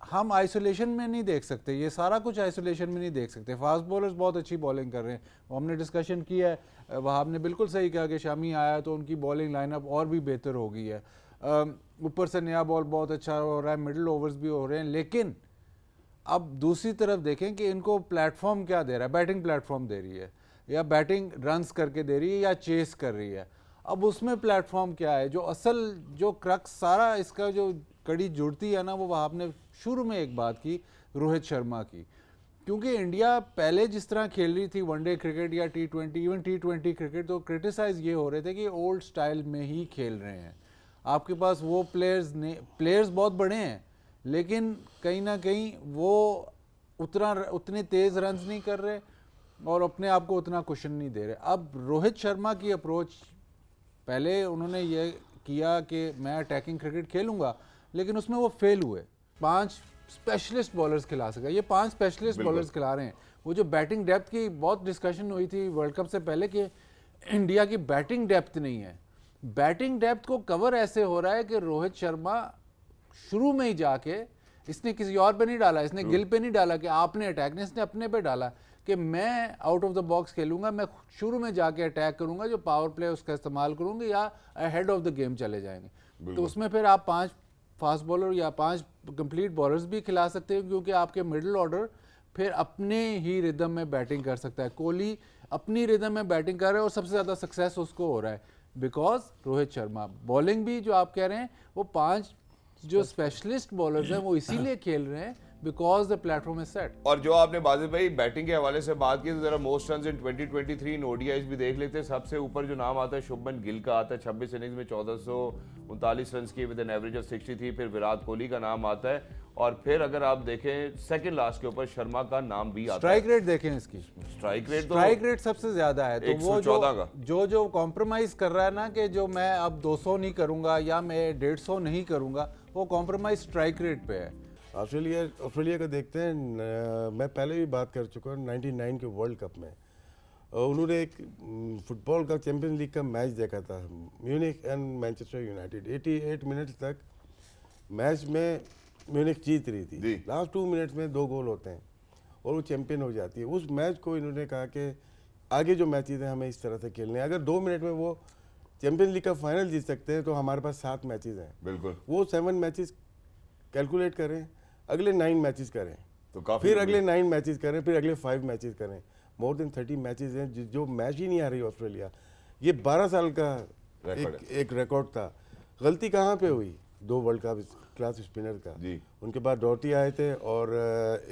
हम आइसोलेशन में नहीं देख सकते, ये सारा कुछ आइसोलेशन में नहीं देख सकते। फास्ट बॉलर्स बहुत अच्छी बॉलिंग कर रहे हैं, वो हमने डिस्कशन किया है। वहाब ने बिल्कुल सही कहा कि शामी आया तो उनकी बॉलिंग लाइनअप और भी बेहतर हो गई है। ऊपर से नया बॉल बहुत अच्छा हो रहा है, मिडिल ओवर्स भी हो रहे हैं। लेकिन अब दूसरी तरफ देखें कि इनको प्लेटफॉर्म क्या दे रहा है। बैटिंग प्लेटफॉर्म दे रही है, या बैटिंग रन्स करके दे रही है, या चेस कर रही है। अब उसमें प्लेटफॉर्म क्या है? जो असल जो क्रक्स सारा इसका जो कड़ी जुड़ती है ना, वो आपने शुरू में एक बात की रोहित शर्मा की। क्योंकि इंडिया पहले जिस तरह खेल रही थी वनडे क्रिकेट या T20, इवन T20 क्रिकेट, तो क्रिटिसाइज ये हो रहे थे कि ओल्ड स्टाइल में ही खेल रहे हैं। आपके पास वो प्लेयर्स बहुत बड़े हैं, लेकिन कहीं ना कहीं वो उतने तेज़ रन्स नहीं कर रहे और अपने आप को उतना कुशन नहीं दे रहे। अब रोहित शर्मा की अप्रोच, पहले उन्होंने ये किया कि मैं अटैकिंग क्रिकेट खेलूंगा, लेकिन उसमें वो फेल हुए। 5 स्पेशलिस्ट बॉलर्स खिला सका, ये 5 स्पेशलिस्ट बॉलर्स खिला रहे हैं। वो जो बैटिंग डेप्थ की बहुत डिस्कशन हुई थी वर्ल्ड कप से पहले कि इंडिया की बैटिंग डेप्थ नहीं है। बैटिंग डेप्थ को कवर ऐसे हो रहा है कि रोहित शर्मा शुरू में ही जाके, इसने किसी और पे नहीं डाला, इसने गिल पे नहीं डाला कि आपने अटैक, ने इसने अपने पे डाला कि मैं आउट ऑफ द बॉक्स खेलूंगा, मैं शुरू में जाके अटैक करूंगा, जो पावर प्ले उसका इस्तेमाल करूंगा, या अहेड ऑफ द गेम चले जाएंगे। तो उसमें फिर आप 5 फास्ट बॉलर या 5 कंप्लीट बॉलर्स भी खिला सकते हो, क्योंकि आपके मिडिल ऑर्डर फिर अपने ही रिदम में बैटिंग कर सकता है। कोहली अपनी रिदम में बैटिंग कर रहे हैं और सबसे ज़्यादा सक्सेस उसको हो रहा है बिकॉज रोहित शर्मा। बॉलिंग भी जो आप कह रहे हैं वो 5 जो स्पेशलिस्ट बॉलर्स हैं वो इसीलिए खेल रहे हैं because the platform is set. और जो आपने बाजिद भाई बैटिंग के हवाले से बात की, तो जरा most runs in 2023 in ODIs भी देख लेते हैं। सबसे ऊपर जो नाम आता है शुभमन गिल का आता है, 26 इनिंग्स में 1439 रन किए विद एन एवरेज ऑफ 63। फिर विराट कोहली का नाम आता है, और फिर अगर आप देखें सेकंड लास्ट के ऊपर शर्मा का नाम भी आता है। स्ट्राइक रेट देखें इसकी, स्ट्राइक रेट सबसे ज्यादा है। तो वो 114 का जो कॉम्प्रोमाइज कर रहा है ना कि जो मैं अब 200 नहीं करूंगा या मैं 150 नहीं करूंगा, वो कॉम्प्रोमाइज स्ट्राइक रेट पे है। ऑस्ट्रेलिया का देखते हैं। मैं पहले भी बात कर चुका हूँ 99 के वर्ल्ड कप में उन्होंने एक फुटबॉल का चैंपियंस लीग का मैच देखा था, Munich and Manchester United. 88 minutes तक मैच में म्यूनिख जीत रही थी। लास्ट 2 मिनट्स में 2 गोल होते हैं और वो चैंपियन हो जाती है। उस मैच को इन्होंने कहा कि आगे जो मैचेस हैं हमें इस तरह से खेलने हैं। अगर 2 मिनट में वो चैंपियंस लीग का फाइनल जीत सकते हैं तो हमारे पास 7 मैचेस हैं। बिल्कुल, वो 7 मैचेस कैलकुलेट करें, अगले 9 मैचेस करें, तो काफी फिर अगले 9 मैचेस करें, फिर अगले 5 मैचेस करें। मोर देन 30 मैचेस हैं जो मैच ही नहीं आ रही ऑस्ट्रेलिया। ये 12 साल का एक रिकॉर्ड था। गलती कहाँ पे हुई? 2 वर्ल्ड कप क्लास स्पिनर का जी। उनके बाद डॉटी आए थे और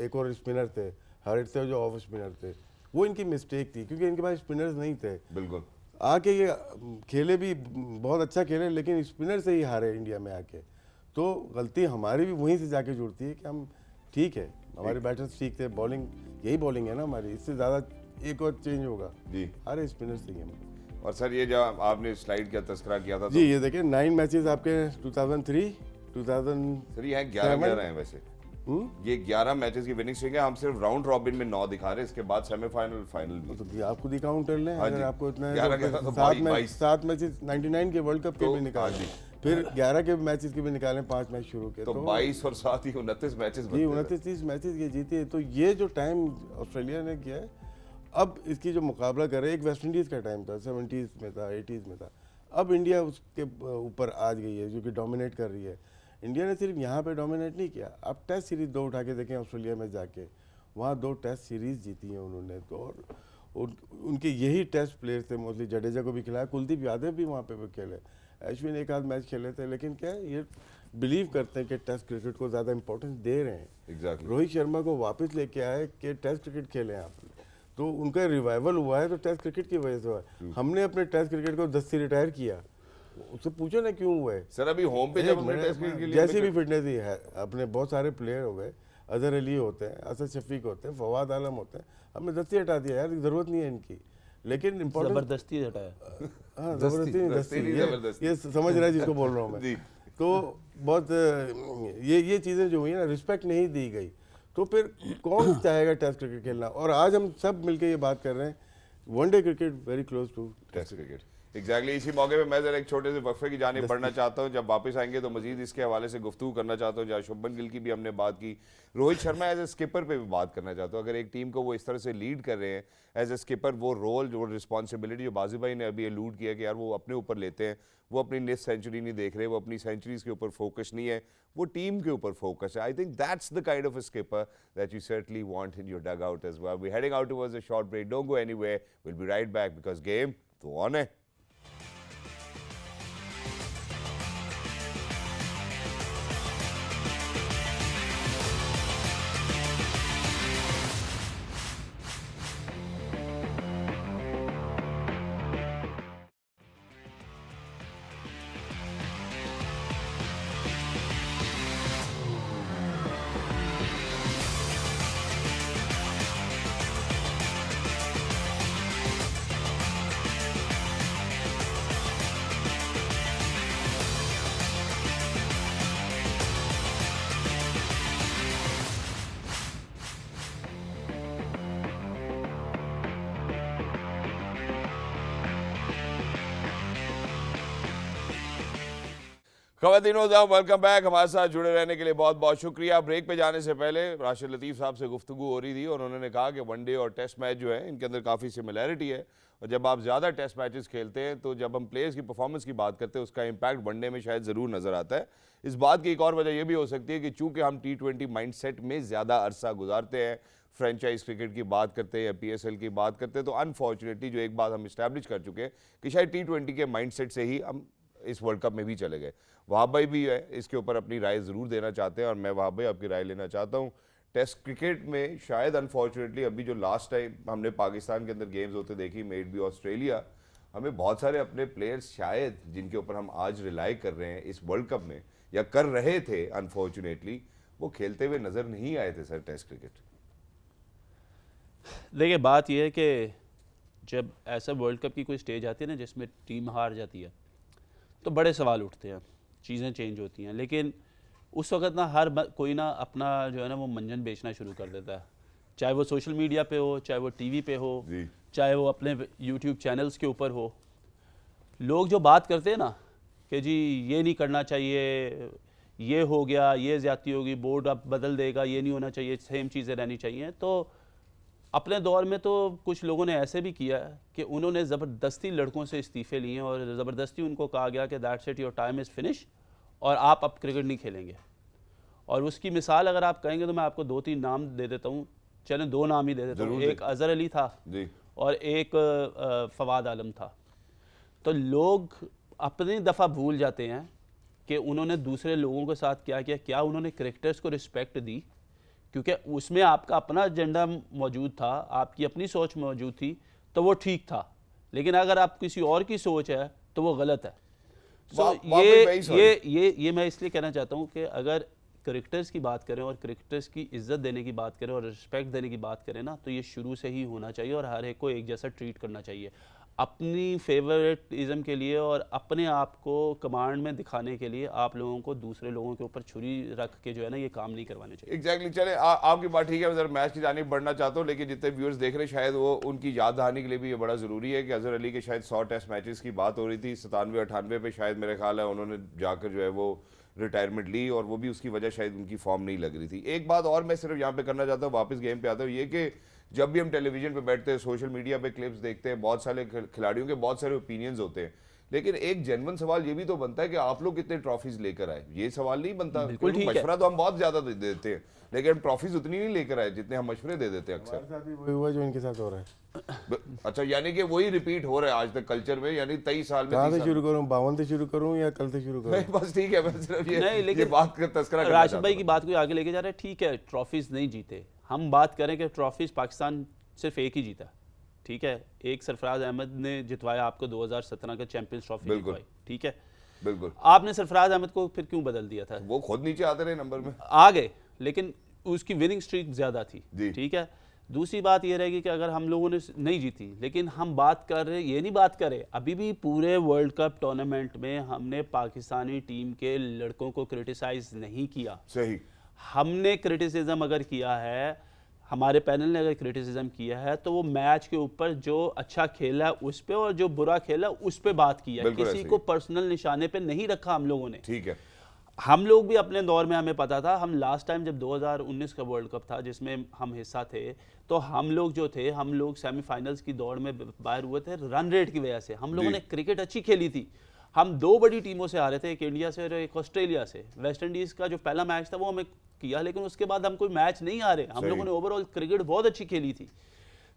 एक और स्पिनर थे हर्ट थे जो ऑफ स्पिनर थे। वो इनकी मिस्टेक थी क्योंकि इनके पास स्पिनर्स नहीं थे। बिल्कुल, आके ये खेले भी बहुत अच्छा खेले, लेकिन स्पिनर से ही हारे इंडिया में आके। तो गलती हमारी भी वहीं से जाके जुड़ती है कि हम ठीक है, हमारे बैटर्स ठीक थे, बॉलिंग यही बॉलिंग है ना हमारी, इससे ज़्यादा एक और चेंज होगा जी। अरे स्पिनर से ही हम। और सर ये जब आपने स्लाइड का तस्करा किया था, जी ये देखिए 9 मैचेस आपके 2003 2000 सर ये 11 हैं वैसे। ये 11 मैचेस की विनिंग स्ट्रीक है। हम सिर्फ राउंड रॉबिन में 9 दिखा रहे हैं, इसके बाद सेमीफाइनल फाइनल भी। तो आप खुद ही काउंट कर लें। अगर आपको इतना 7 मैचेस 99 के वर्ल्ड कप के भी निकाले, फिर 11 के मैचेस के भी निकाले, 5 मैच शुरू के, तो 22 और 7 ही 29 मैचेस जी 29-30 मैचेस ये जीते हैं। तो ये जो टाइम ऑस्ट्रेलिया ने किया है, अब इसकी जो मुकाबला करे, एक वेस्ट इंडीज़ का टाइम था, 70s में था, 80s में था, अब इंडिया उसके ऊपर आ गई है जो कि डोमिनेट कर रही है। इंडिया ने सिर्फ यहाँ पे डोमिनेट नहीं किया, आप टेस्ट सीरीज 2 उठा के देखें ऑस्ट्रेलिया में जाके, वहाँ 2 टेस्ट सीरीज जीती हैं उन्होंने। तो और उनके यही टेस्ट प्लेयर थे मोस्टली, जडेजा को भी खिलाया, कुलदीप यादव भी वहाँ पे खेले, अश्विन एक आध मैच खेले थे, लेकिन क्या है ये बिलीव करते हैं कि टेस्ट क्रिकेट को ज़्यादा इंपॉर्टेंस दे रहे हैं। Exactly. रोहित शर्मा को वापस लेके आए कि टेस्ट क्रिकेट खेलें आप, तो उनका रिवाइवल हुआ है तो टेस्ट क्रिकेट की वजह से हुआ है। हमने अपने टेस्ट क्रिकेट को 10 से रिटायर किया, उससे पूछो ना क्यों हुआ है। सर अभी होम पे जब हमने टेस्ट क्रिकेट के लिए जैसे भी फिटनेस ही है, अपने बहुत सारे प्लेयर हो गए, अजहर अली होते हैं, असद शफीक होते हैं, फवाद आलम होते हैं, हमने 10 से हटा दिया यार, जरूरत नहीं है इनकी। लेकिन इम्पोर्टेंट जबरदस्ती हटाया। हाँ जबरदस्ती नहीं, दस्ती नहीं, जबरदस्ती। ये समझ रहा है जिसको बोल रहा हूँ जी। मैं। तो बहुत ये चीज़ें जो हुई है ना, रिस्पेक्ट नहीं दी गई, तो फिर कौन चाहेगा टेस्ट क्रिकेट खेलना। और आज हम सब मिलके ये बात कर रहे हैं, one day cricket very close to test cricket. Exactly इसी मौके पे मैं जरा एक छोटे से वक्फे की जानिब बढ़ना चाहता हूँ। जब वापस आएंगे तो मजीद इसके हवाले से गुफ्तगू करना चाहता हूँ, जहाँ शुभमन गिल की भी हमने बात की, Rohit Sharma as a skipper पे भी बात करना चाहता हूँ। अगर एक टीम को वो इस तरह से लीड कर रहे हैं एज ए स्किपर, वो रोल जो रिस्पॉन्सिबिलिटी जो बाजी भाई ने अभी अलूड किया कि यार वो अपने ऊपर लेते हैं, वो अपनी नेक्स्ट सेंचुरी नहीं देख रहे, वो अपनी सेंचुरीज के ऊपर फोकस नहीं है, वो टीम के ऊपर फोकस है। I think that's the kind of a skipper that you certainly want in your dugout as well. We heading out towards a short break, don't go anywhere, will be right back because game तो on है। ख़वातीन welcome back. हमारे साथ जुड़े रहने के लिए बहुत बहुत शुक्रिया। ब्रेक पे जाने से पहले राशिद लतीफ़ साहब से गुफ्तगू हो रही थी और उन्होंने कहा कि वनडे और टेस्ट मैच जो है इनके अंदर काफ़ी सिमिलैरिटी है, और जब आप ज़्यादा टेस्ट मैचेस खेलते हैं तो जब हम प्लेयर्स की परफॉर्मेंस की बात करते हैं उसका इंपैक्ट वनडे में शायद ज़रूर नज़र आता है। इस बात की एक और वजह यह भी हो सकती है कि चूँकि हम T20 माइंड सेट में ज़्यादा अरसा गुजारते हैं, फ्रेंचाइज क्रिकेट की बात करते हैं या PSL की बात करते हैं, तो अनफॉर्चुनेटली जो एक बात हम इस्टेब्लिश कर चुके हैं कि शायद T20 के माइंड सेट से ही हम इस वर्ल्ड कप में भी चले गए। वहाब भाई भी है इसके ऊपर अपनी राय ज़रूर देना चाहते हैं और मैं वहाब भाई आपकी राय लेना चाहता हूँ। टेस्ट क्रिकेट में शायद अनफॉर्चुनेटली अभी जो लास्ट टाइम हमने पाकिस्तान के अंदर गेम्स होते देखी, मेड बी ऑस्ट्रेलिया, हमें बहुत सारे अपने प्लेयर्स शायद जिनके ऊपर हम आज रिलाई कर रहे हैं इस वर्ल्ड कप में या कर रहे थे, अनफॉर्चुनेटली वो खेलते हुए नज़र नहीं आए थे सर टेस्ट क्रिकेट। देखिए बात यह है कि जब ऐसा वर्ल्ड कप की कोई स्टेज आती है ना जिसमें टीम हार जाती है तो बड़े सवाल उठते हैं, चीज़ें चेंज होती हैं, लेकिन उस वक्त ना कोई ना अपना जो है ना वो मंजन बेचना शुरू कर देता है, चाहे वो सोशल मीडिया पे हो, चाहे वो टीवी पे हो, चाहे वो अपने यूट्यूब चैनल्स के ऊपर हो। लोग जो बात करते हैं ना कि जी ये नहीं करना चाहिए, ये हो गया, ये ज़्यादती होगी, बोर्ड अब बदल देगा, ये नहीं होना चाहिए, सेम चीज़ें रहनी चाहिए। तो अपने दौर में तो कुछ लोगों ने ऐसे भी किया कि उन्होंने ज़बरदस्ती लड़कों से इस्तीफ़े लिए और ज़बरदस्ती उनको कहा गया कि that's it, your time is finish और आप अब क्रिकेट नहीं खेलेंगे। और उसकी मिसाल अगर आप कहेंगे तो मैं आपको 2-3 नाम दे देता हूँ, चलें 2 नाम ही दे देता हूँ। एक अजहर अली था जी और एक फवाद आलम था। तो लोग अपनी दफ़ा भूल जाते हैं कि उन्होंने दूसरे लोगों के साथ क्या किया, क्या उन्होंने क्रिकेटर्स को रिस्पेक्ट दी, क्योंकि उसमें आपका अपना एजेंडा मौजूद था, आपकी अपनी सोच मौजूद थी, तो वो ठीक था। लेकिन अगर आप किसी और की सोच है तो वो गलत है। ये मैं इसलिए कहना चाहता हूँ कि अगर क्रिकेटर्स की बात करें और क्रिकेटर्स की इज्जत देने की बात करें और रिस्पेक्ट देने की बात करें ना, तो ये शुरू से ही होना चाहिए और हर एक को एक जैसा ट्रीट करना चाहिए। अपनी फेवरेटिज्म के लिए और अपने आप को कमांड में दिखाने के लिए आप लोगों को दूसरे लोगों के ऊपर छुरी रख के जो है ना ये काम नहीं करवाने चाहिए। एग्जैक्टली चले आपकी बात ठीक है। मैं जरा मैच की जानिब बढ़ना चाहता हूँ, लेकिन जितने व्यूअर्स देख रहे हैं शायद वो उनकी याद दहानी के लिए भी ये बड़ा ज़रूरी है कि अजहर अली के शायद 100 टेस्ट मैचेस की बात हो रही थी, 97-98 पे शायद मेरे ख्याल है उन्होंने जाकर जो है वो रिटायरमेंट ली और वो भी उसकी वजह शायद उनकी फॉर्म नहीं लग रही थी। एक बात और मैं सिर्फ यहाँ पे करना चाहता हूँ, वापस गेम पे आता हूँ, ये कि जब भी हम टेलीविजन पे बैठते हैं, सोशल मीडिया पे क्लिप्स देखते हैं, बहुत सारे खिलाड़ियों के बहुत सारे ओपिनियंस होते हैं, लेकिन एक जेन्युइन सवाल ये भी तो बनता है कि आप लोग कितने ट्रॉफीज लेकर आए, ये सवाल नहीं बनता। बिल्कुल क्योंकि ठीक है। मशवरा तो हम बहुत ज्यादा दे देते हैं, लेकिन ट्रॉफीज उतनी नहीं लेकर आए जितने हम मशवरे दे देते हैं अक्सर। हमारे साथ भी वही हुआ जो इनके साथ हो रहा है। अच्छा, यानी कि वही रिपीट हो रहा है आज तक कल्चर में, यानी 23 साल में कहाँ 30 से साल शुरू करूँ, 52 से शुरू करूँ या कल से शुरू करूँ? नहीं बस ठीक है, मैं सिर्फ नहीं, ये लेकिन बात का तस्करा करना राशिद चाहता भाई था। की बात को आगे लेके जा रहे हैं, ठीक है ट्रॉफीज नहीं जीते, हम बात करें कि ट्रॉफीज पाकिस्तान सिर्फ एक ही जीता, ठीक है, एक सरफराज अहमद ने जितवाया आपको 2017 का चैंपियंस ट्रॉफी बिल्कुल। जितवाई, ठीक है, बिल्कुल, आपने सरफराज अहमद को फिर क्यों बदल दिया था? वो खुद नीचे आते रहे नंबर में। आ गए, लेकिन उसकी विनिंग स्ट्रीक ज्यादा थी, जी। ठीक है। दूसरी बात ये रहेगी कि अगर हम लोगों ने नहीं जीती, लेकिन हम बात कर रहे, ये नहीं बात करें, अभी भी पूरे वर्ल्ड कप टूर्नामेंट में हमने पाकिस्तानी टीम के लड़कों को क्रिटिसाइज नहीं किया। सही, हमने क्रिटिसिज्म अगर किया है, हमारे पैनल ने अगर क्रिटिसिज्म किया है, तो वो मैच के ऊपर जो अच्छा खेला उस पे और जो बुरा खेला उस पे बात किया, बिल्कुल किसी ऐसे को ही। पर्सनल निशाने पे नहीं रखा हम लोगों ने। ठीक है, हम लोग भी अपने दौर में हमें पता था, हम लास्ट टाइम जब 2019 का वर्ल्ड कप था जिसमें हम हिस्सा थे, तो हम लोग जो थे, हम लोग सेमीफाइनल्स की दौड़ में बाहर हुए थे रन रेट की वजह से। हम लोगों जी। ने क्रिकेट अच्छी खेली थी, हम दो बड़ी टीमों से हारे थे, एक इंडिया से और एक ऑस्ट्रेलिया से। वेस्ट इंडीज का जो पहला मैच था वो हमें किया, लेकिन उसके बाद हम कोई मैच नहीं हारे, हम सही। लोगों ने ओवरऑल क्रिकेट बहुत अच्छी खेली थी।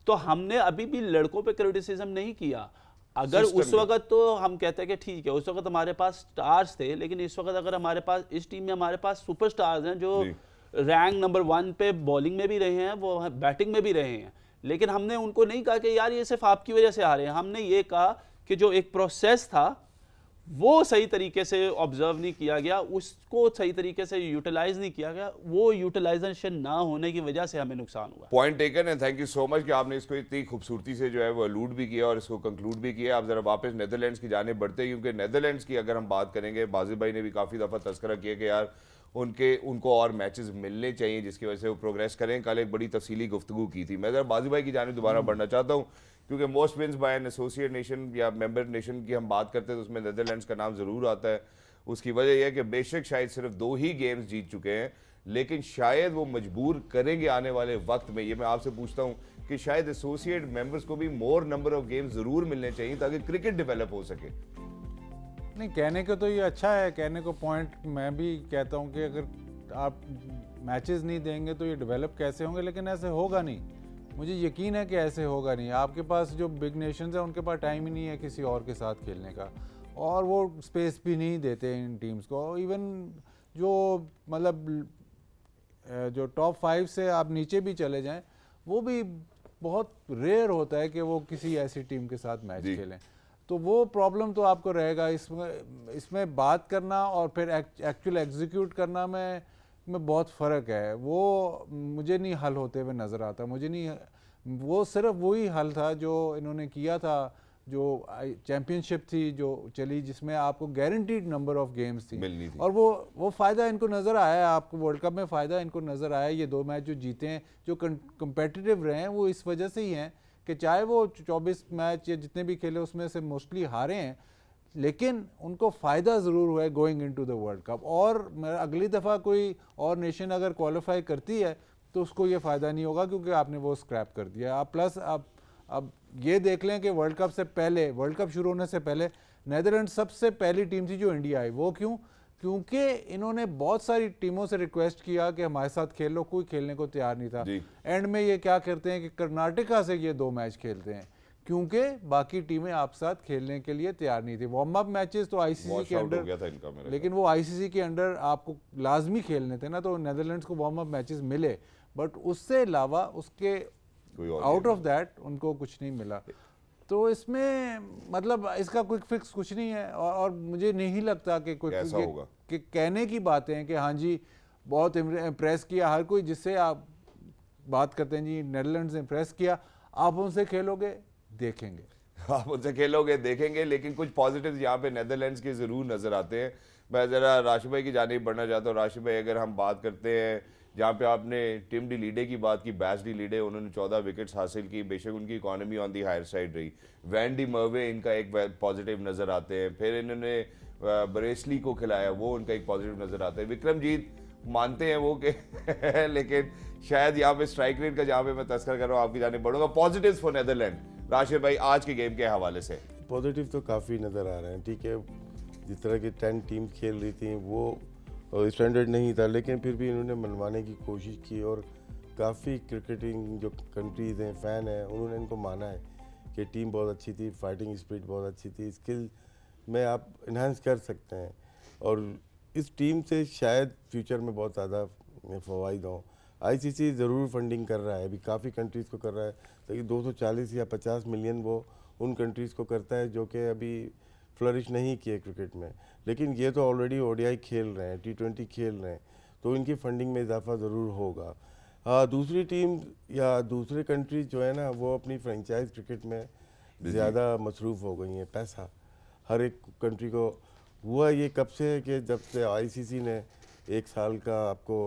तो हमने अभी भी लड़कों पे क्रिटिसिज्म नहीं किया। अगर System उस में। वक्त तो हम कहते हैं कि ठीक है, उस वक्त हमारे पास स्टार्स थे, लेकिन इस वक्त अगर हमारे पास इस टीम में हमारे पास सुपर स्टार्स हैं जो जी। रैंक नंबर 1 पे बॉलिंग में भी रहे हैं, वो बैटिंग में भी रहे हैं, लेकिन हमने उनको नहीं कहा कि यार ये सिर्फ आपकी वजह से हारे हैं। हमने ये कहा कि जो एक प्रोसेस था वो सही तरीके से ऑब्जर्व नहीं किया गया, उसको सही तरीके से यूटिलाइज नहीं किया गया, वो यूटिलाइजेशन ना होने की वजह से हमें नुकसान हुआ। पॉइंट टेकन है, थैंक यू सो मच कि आपने इसको इतनी खूबसूरती से जो है वो अलूड भी किया और इसको कंक्लूड भी किया। आप जरा वापस नेदरलैंड्स की जाने बढ़ते हैं, क्योंकि नेदरलैंड्स की अगर हम बात करेंगे, बाजिल भाई ने भी काफ़ी दफ़ा तस्करा किया कि यार उनको और मैचेस मिलने चाहिए जिसकी वजह से वो प्रोग्रेस करें। कल एक बड़ी तफसीली गुफ्तगू की थी। मैं जरा बाजिल भाई की जाने दोबारा बढ़ना चाहता हूँ, क्योंकि most wins by an associate nation या मेंबर नेशन की हम बात करते हैं तो उसमें नेदरलैंड्स का नाम ज़रूर आता है। उसकी वजह यह है कि बेशक शायद सिर्फ 2 ही गेम्स जीत चुके हैं, लेकिन शायद वो मजबूर करेंगे आने वाले वक्त में। ये मैं आपसे पूछता हूँ कि शायद एसोसिएट मेंबर्स को भी मोर नंबर ऑफ गेम्स ज़रूर मिलने चाहिए ताकि क्रिकेट डेवलप हो सके। नहीं, कहने को तो ये अच्छा है, कहने को पॉइंट मैं भी कहता हूँ कि अगर आप मैचेस नहीं देंगे तो ये डेवलप कैसे होंगे, लेकिन ऐसे होगा नहीं। मुझे यकीन है कि ऐसे होगा नहीं। आपके पास जो बिग नेशंस हैं उनके पास टाइम ही नहीं है किसी और के साथ खेलने का, और वो स्पेस भी नहीं देते इन टीम्स को। इवन जो मतलब जो टॉप 5 से आप नीचे भी चले जाएं, वो भी बहुत रेयर होता है कि वो किसी ऐसी टीम के साथ मैच जी। खेलें। तो वो प्रॉब्लम तो आपको रहेगा। इसमें बात करना और फिर एक्चुअल एग्जीक्यूट करना में बहुत फ़र्क है। वो मुझे नहीं हल होते हुए नज़र आता। मुझे नहीं, वो सिर्फ वही हल था जो इन्होंने किया था, जो चैम्पियनशिप थी जो चली, जिसमें आपको गारंटीड नंबर ऑफ गेम्स थी मिलनी थी। और वो फ़ायदा इनको नज़र आया है। आपको वर्ल्ड कप में फ़ायदा इनको नज़र आया। ये 2 मैच जो जीते हैं, जो कंपेटिटिव रहे हैं, वो इस वजह से ही हैं कि चाहे वो 24 मैच या जितने भी खेले उसमें से मोस्टली हारे हैं, लेकिन उनको फ़ायदा ज़रूर हुआ है going into the world cup. और अगली दफ़ा कोई और नेशन अगर क्वालिफाई करती है तो उसको ये फ़ायदा नहीं होगा, क्योंकि आपने वो स्क्रैप कर दिया। आप प्लस अब ये देख लें कि वर्ल्ड कप से पहले, वर्ल्ड कप शुरू होने से पहले नेदरलैंड सबसे पहली टीम थी जो इंडिया आई। वो क्यों? क्योंकि इन्होंने बहुत सारी टीमों से रिक्वेस्ट किया कि हमारे साथ खेल लो, कोई खेलने को तैयार नहीं था। एंड में ये क्या करते हैं कि कर्नाटका से ये 2 मैच खेलते हैं, क्योंकि बाकी टीमें आप साथ खेलने के लिए तैयार नहीं थी। वार्म अप मैचेस तो आईसीसी के अंडर, लेकिन वो आईसीसी के अंडर आपको लाजमी खेलने थे ना, तो नेदरलैंड्स को वार्म अप मैचेस मिले, बट उससे अलावा उसके आउट ऑफ दैट उनको कुछ नहीं मिला। तो इसमें मतलब इसका क्विक फिक्स कुछ नहीं है, और मुझे नहीं लगता कि कोई कि कहने की बातें हैं कि हाँ जी बहुत इम्प्रेस किया हर कोई जिससे आप बात करते हैं, जी नेदरलैंड्स ने इम्प्रेस किया, आप उनसे खेलोगे देखेंगे, आप उनसे खेलोगे देखेंगे। लेकिन कुछ पॉजिटिव्स यहाँ पे नेदरलैंड्स के ज़रूर नज़र आते हैं। मैं ज़रा राशिद भाई की जानिब बढ़ना चाहता हूँ। राशिद भाई, अगर हम बात करते हैं जहाँ पे आपने टिम डी लीडे की बात की, बैस डी लीडे, उन्होंने 14 विकेट्स हासिल की, बेशक उनकी economy on the higher side रही। वैन डी मर्वे इनका एक पॉजिटिव नज़र आते हैं। फिर इन्होंने ब्रेसली को खिलाया, वो उनका एक पॉजिटिव नज़र आता है। विक्रमजीत मानते हैं वो कि लेकिन शायद यहाँ पे स्ट्राइक रेट का जहाँ पे मैं तस्कर कर रहा हूँ, आपकी जानिब बढ़ूंगा। पॉजिटिव्स फॉर नेदरलैंड, राशिद भाई आज के गेम के हवाले से। पॉजिटिव तो काफ़ी नज़र आ रहे हैं। ठीक है, जिस तरह की 10 टीम खेल रही थी वो स्टैंडर्ड नहीं था, लेकिन फिर भी इन्होंने मनवाने की कोशिश की और काफ़ी क्रिकेटिंग जो कंट्रीज़ हैं, फ़ैन हैं, उन्होंने इनको माना है कि टीम बहुत अच्छी थी, फाइटिंग स्पिरिट बहुत अच्छी थी, स्किल में आप इन्हांस कर सकते हैं और इस टीम से शायद फ्यूचर में बहुत ज़्यादा फ़वाइद हों। आईसीसी ज़रूर फंडिंग कर रहा है, अभी काफ़ी कंट्रीज़ को कर रहा है, तो 240 या 50 मिलियन वो उन कंट्रीज़ को करता है जो कि अभी फ्लरिश नहीं किए क्रिकेट में, लेकिन ये तो ऑलरेडी ओडीआई खेल रहे हैं, T20 खेल रहे हैं, तो इनकी फंडिंग में इजाफा ज़रूर होगा। दूसरी टीम या दूसरे कंट्रीज जो है ना, वो अपनी फ्रेंचाइज क्रिकेट में ज़्यादा मसरूफ़ हो गई हैं। पैसा हर एक कंट्री को हुआ ये कब से है कि जब से आईसीसी ने 1 साल का आपको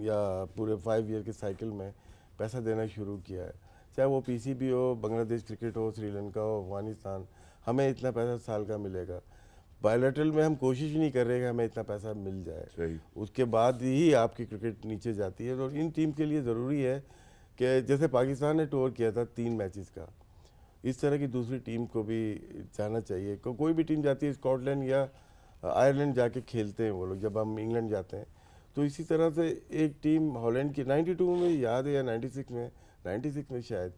या पूरे 5 ईयर के साइकिल में पैसा देना शुरू किया है, चाहे वो पीसीबी हो, बांग्लादेश क्रिकेट हो, श्रीलंका हो, अफगानिस्तान, हमें इतना पैसा साल का मिलेगा। बायलैटरल में हम कोशिश ही नहीं कर रहे कि हमें इतना पैसा मिल जाए, सही। उसके बाद ही आपकी क्रिकेट नीचे जाती है। तो इन टीम के लिए ज़रूरी है कि जैसे पाकिस्तान ने टूर किया था 3 मैचेस का, इस तरह की दूसरी टीम को भी जाना चाहिए। कोई भी टीम जाती है, स्कॉटलैंड या आयरलैंड जाके खेलते हैं वो लोग, जब हम इंग्लैंड जाते हैं तो इसी तरह से एक टीम हॉलैंड की 92 में याद है या 96 में शायद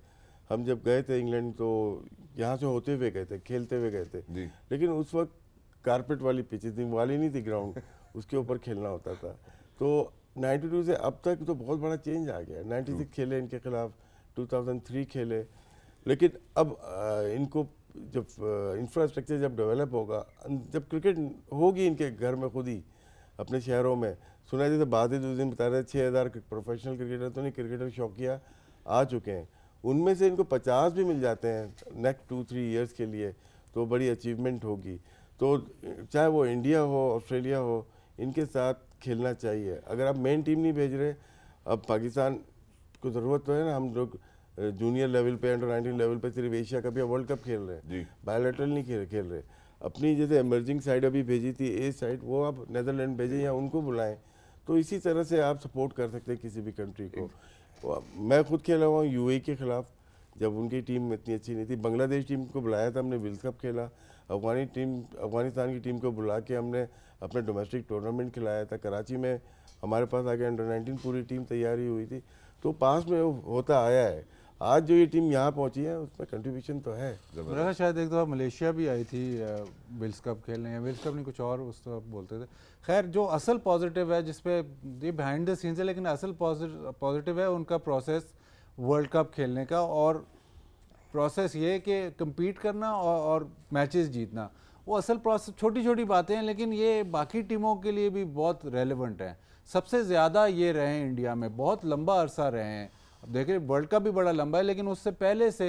हम जब गए थे इंग्लैंड, तो यहाँ से होते हुए गए थे, खेलते हुए गए थे, लेकिन उस वक्त कारपेट वाली पिचेस थी, वाली नहीं थी ग्राउंड, उसके ऊपर खेलना होता था। तो 92 से अब तक तो बहुत बड़ा चेंज आ गया। 96 खेले इनके खिलाफ, 2003 खेले, लेकिन अब इनको जब इंफ्रास्ट्रक्चर जब डेवलप होगा, जब क्रिकेट होगी इनके घर में खुद ही अपने शहरों में, सुना जैसे बाद ही 2 दिन बता रहे 6000 प्रोफेशनल क्रिकेटर तो नहीं, क्रिकेटर शौकिया आ चुके हैं, उनमें से इनको 50 भी मिल जाते हैं नेक्स्ट 2-3 ईयर्स के लिए, तो बड़ी अचीवमेंट होगी। तो चाहे वो इंडिया हो, ऑस्ट्रेलिया हो, इनके साथ खेलना चाहिए। अगर आप मेन टीम नहीं भेज रहे, अब पाकिस्तान को ज़रूरत तो है ना, हम लोग जूनियर लेवल पे, अंडर 19 लेवल पे सिर्फ एशिया कप या वर्ल्ड कप खेल रहे हैं, बायोलेटरल नहीं खेल रहे। अपनी जैसे इमर्जिंग साइड अभी भेजी थी ए साइड, वो आप नेदरलैंड भेजें या उनको बुलाएं, तो इसी तरह से आप सपोर्ट कर सकते हैं किसी भी कंट्री को। मैं खुद खेला हुआ हूँ यूएई के खिलाफ, जब उनकी टीम इतनी अच्छी नहीं थी। बांग्लादेश टीम को बुलाया था हमने, वर्ल्ड कप खेला। अफगानिस्तान की टीम को बुला के हमने अपना डोमेस्टिक टूर्नामेंट खिलाया था कराची में, हमारे पास आगे अंडर 19 पूरी टीम तैयारी हुई थी, तो पास में होता आया है। आज जो ये टीम यहाँ पहुँची है उसमें कंट्रीब्यूशन तो है। मेरा शायद एक दफ़ा मलेशिया भी आई थी विल्स कप खेलने, या विल्स कप नहीं कुछ और उस तरह बोलते थे। खैर, जो असल पॉजिटिव है, जिसपे ये बिहाइंड द सीन्स है, लेकिन असल पॉजिटिव है उनका प्रोसेस वर्ल्ड कप खेलने का, और प्रोसेस ये कि कम्पीट करना और मैचेस जीतना, वो असल प्रोसेस। छोटी छोटी बातें हैं, लेकिन ये बाकी टीमों के लिए भी बहुत रेलेवेंट हैं। सबसे ज़्यादा ये रहे हैं इंडिया में, बहुत लंबा अरसा रहे हैं। अब देखिए वर्ल्ड कप भी बड़ा लंबा है, लेकिन उससे पहले से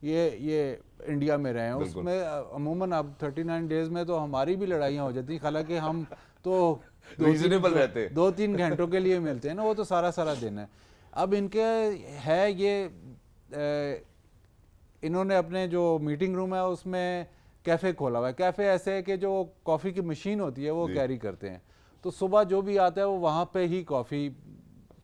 ये इंडिया में रहे हैं। उसमें अमूमन अब 39 डेज़ में तो हमारी भी लड़ाइयाँ हो जाती, हालांकि हम तो रीजनेबल रहते हैं, 2-3 घंटों के लिए मिलते हैं ना, वो तो सारा दिन है। अब इनके है ये इन्होंने अपने जो मीटिंग रूम है उसमें कैफ़े खोला हुआ है। कैफ़े ऐसे है कि जो कॉफ़ी की मशीन होती है वो कैरी करते हैं, तो सुबह जो भी आता है वो वहाँ पे ही कॉफ़ी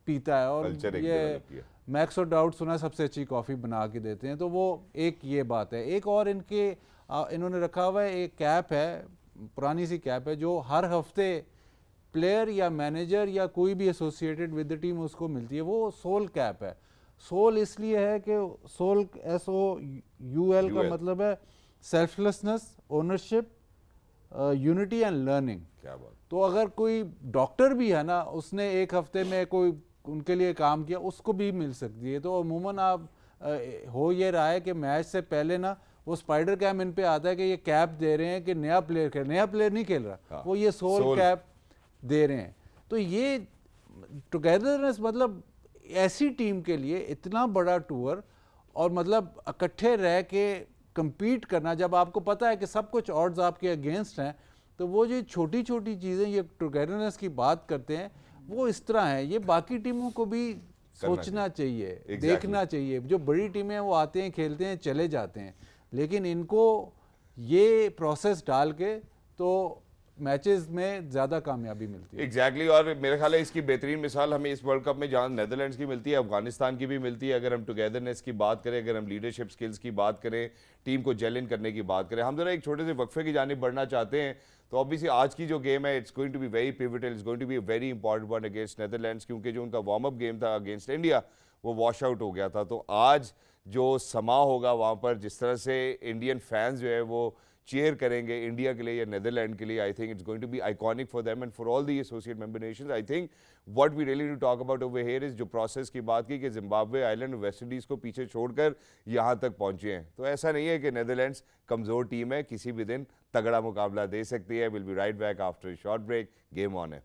पीता है, और ये मैक्स और डाउट सुना सबसे अच्छी कॉफ़ी बना के देते हैं। तो वो एक ये बात है। एक और इन्होंने रखा हुआ है, एक कैप है, पुरानी सी कैप है, जो हर हफ्ते प्लेयर या मैनेजर या कोई भी एसोसिएटेड विद द टीम उसको मिलती है। वो सोल कैप है। सोल इसलिए है कि सोल SOUL का मतलब है selflessness, ownership, unity and learning. क्या बात। तो अगर कोई डॉक्टर भी है ना, उसने एक हफ्ते में कोई उनके लिए काम किया, उसको भी मिल सकती है। तो अमूमन आप हो ये रहा है कि मैच से पहले ना वो स्पाइडर कैम इन पे आता है कि ये कैप दे रहे हैं कि नया प्लेयर नहीं खेल रहा, वो ये सोल कैप दे रहे हैं। तो ये टुगेदरनेस, मतलब ऐसी टीम के लिए इतना बड़ा टूर, और मतलब इकट्ठे रह के compete करना, जब आपको पता है कि सब कुछ ऑड्स आपके अगेंस्ट हैं, तो वो जो छोटी छोटी चीज़ें ये टुगेदरनेस की बात करते हैं, वो इस तरह है। ये बाकी टीमों को भी सोचना चाहिए, देखना चाहिए। जो बड़ी टीमें वो आते हैं, खेलते हैं, चले जाते हैं, लेकिन इनको ये प्रोसेस डाल के तो मैचेस में ज़्यादा कामयाबी मिलती है। एग्जैक्टली और मेरे ख्याल है इसकी बेहतरीन मिसाल हमें इस वर्ल्ड कप में जहाँ नेदरलैंड्स की मिलती है, अफगानिस्तान की भी मिलती है। अगर हम टुगेदरनेस की बात करें, अगर हम लीडरशिप स्किल्स की बात करें, टीम को जेल इन करने की बात करें, हम जरा एक छोटे से वक्फे की जानिब बढ़ना चाहते हैं। तो ऑब्वियसली आज की जो गेम है it's going to be very pivotal, it's going to be very important one against Netherlands, क्योंकि जो उनका वार्म अप गेम था अगेंस्ट इंडिया वो वॉश आउट हो गया था। तो आज जो समा होगा वहाँ पर, जिस तरह से इंडियन फैंस जो है वो चीयर करेंगे इंडिया के लिए या नेदरलैंड के लिए, I think it's going to be iconic for them and for all the associate member nations. I think what we really to talk about over here is जो प्रोसेस की बात की कि जिम्बाब्वे, आयरलैंड, वेस्ट इंडीज़ को पीछे छोड़कर यहाँ तक पहुँचे हैं। तो ऐसा नहीं है कि नेदरलैंड्स कमज़ोर टीम है, किसी भी दिन तगड़ा मुकाबला दे सकती है। Will be right back after a short break. Game on है।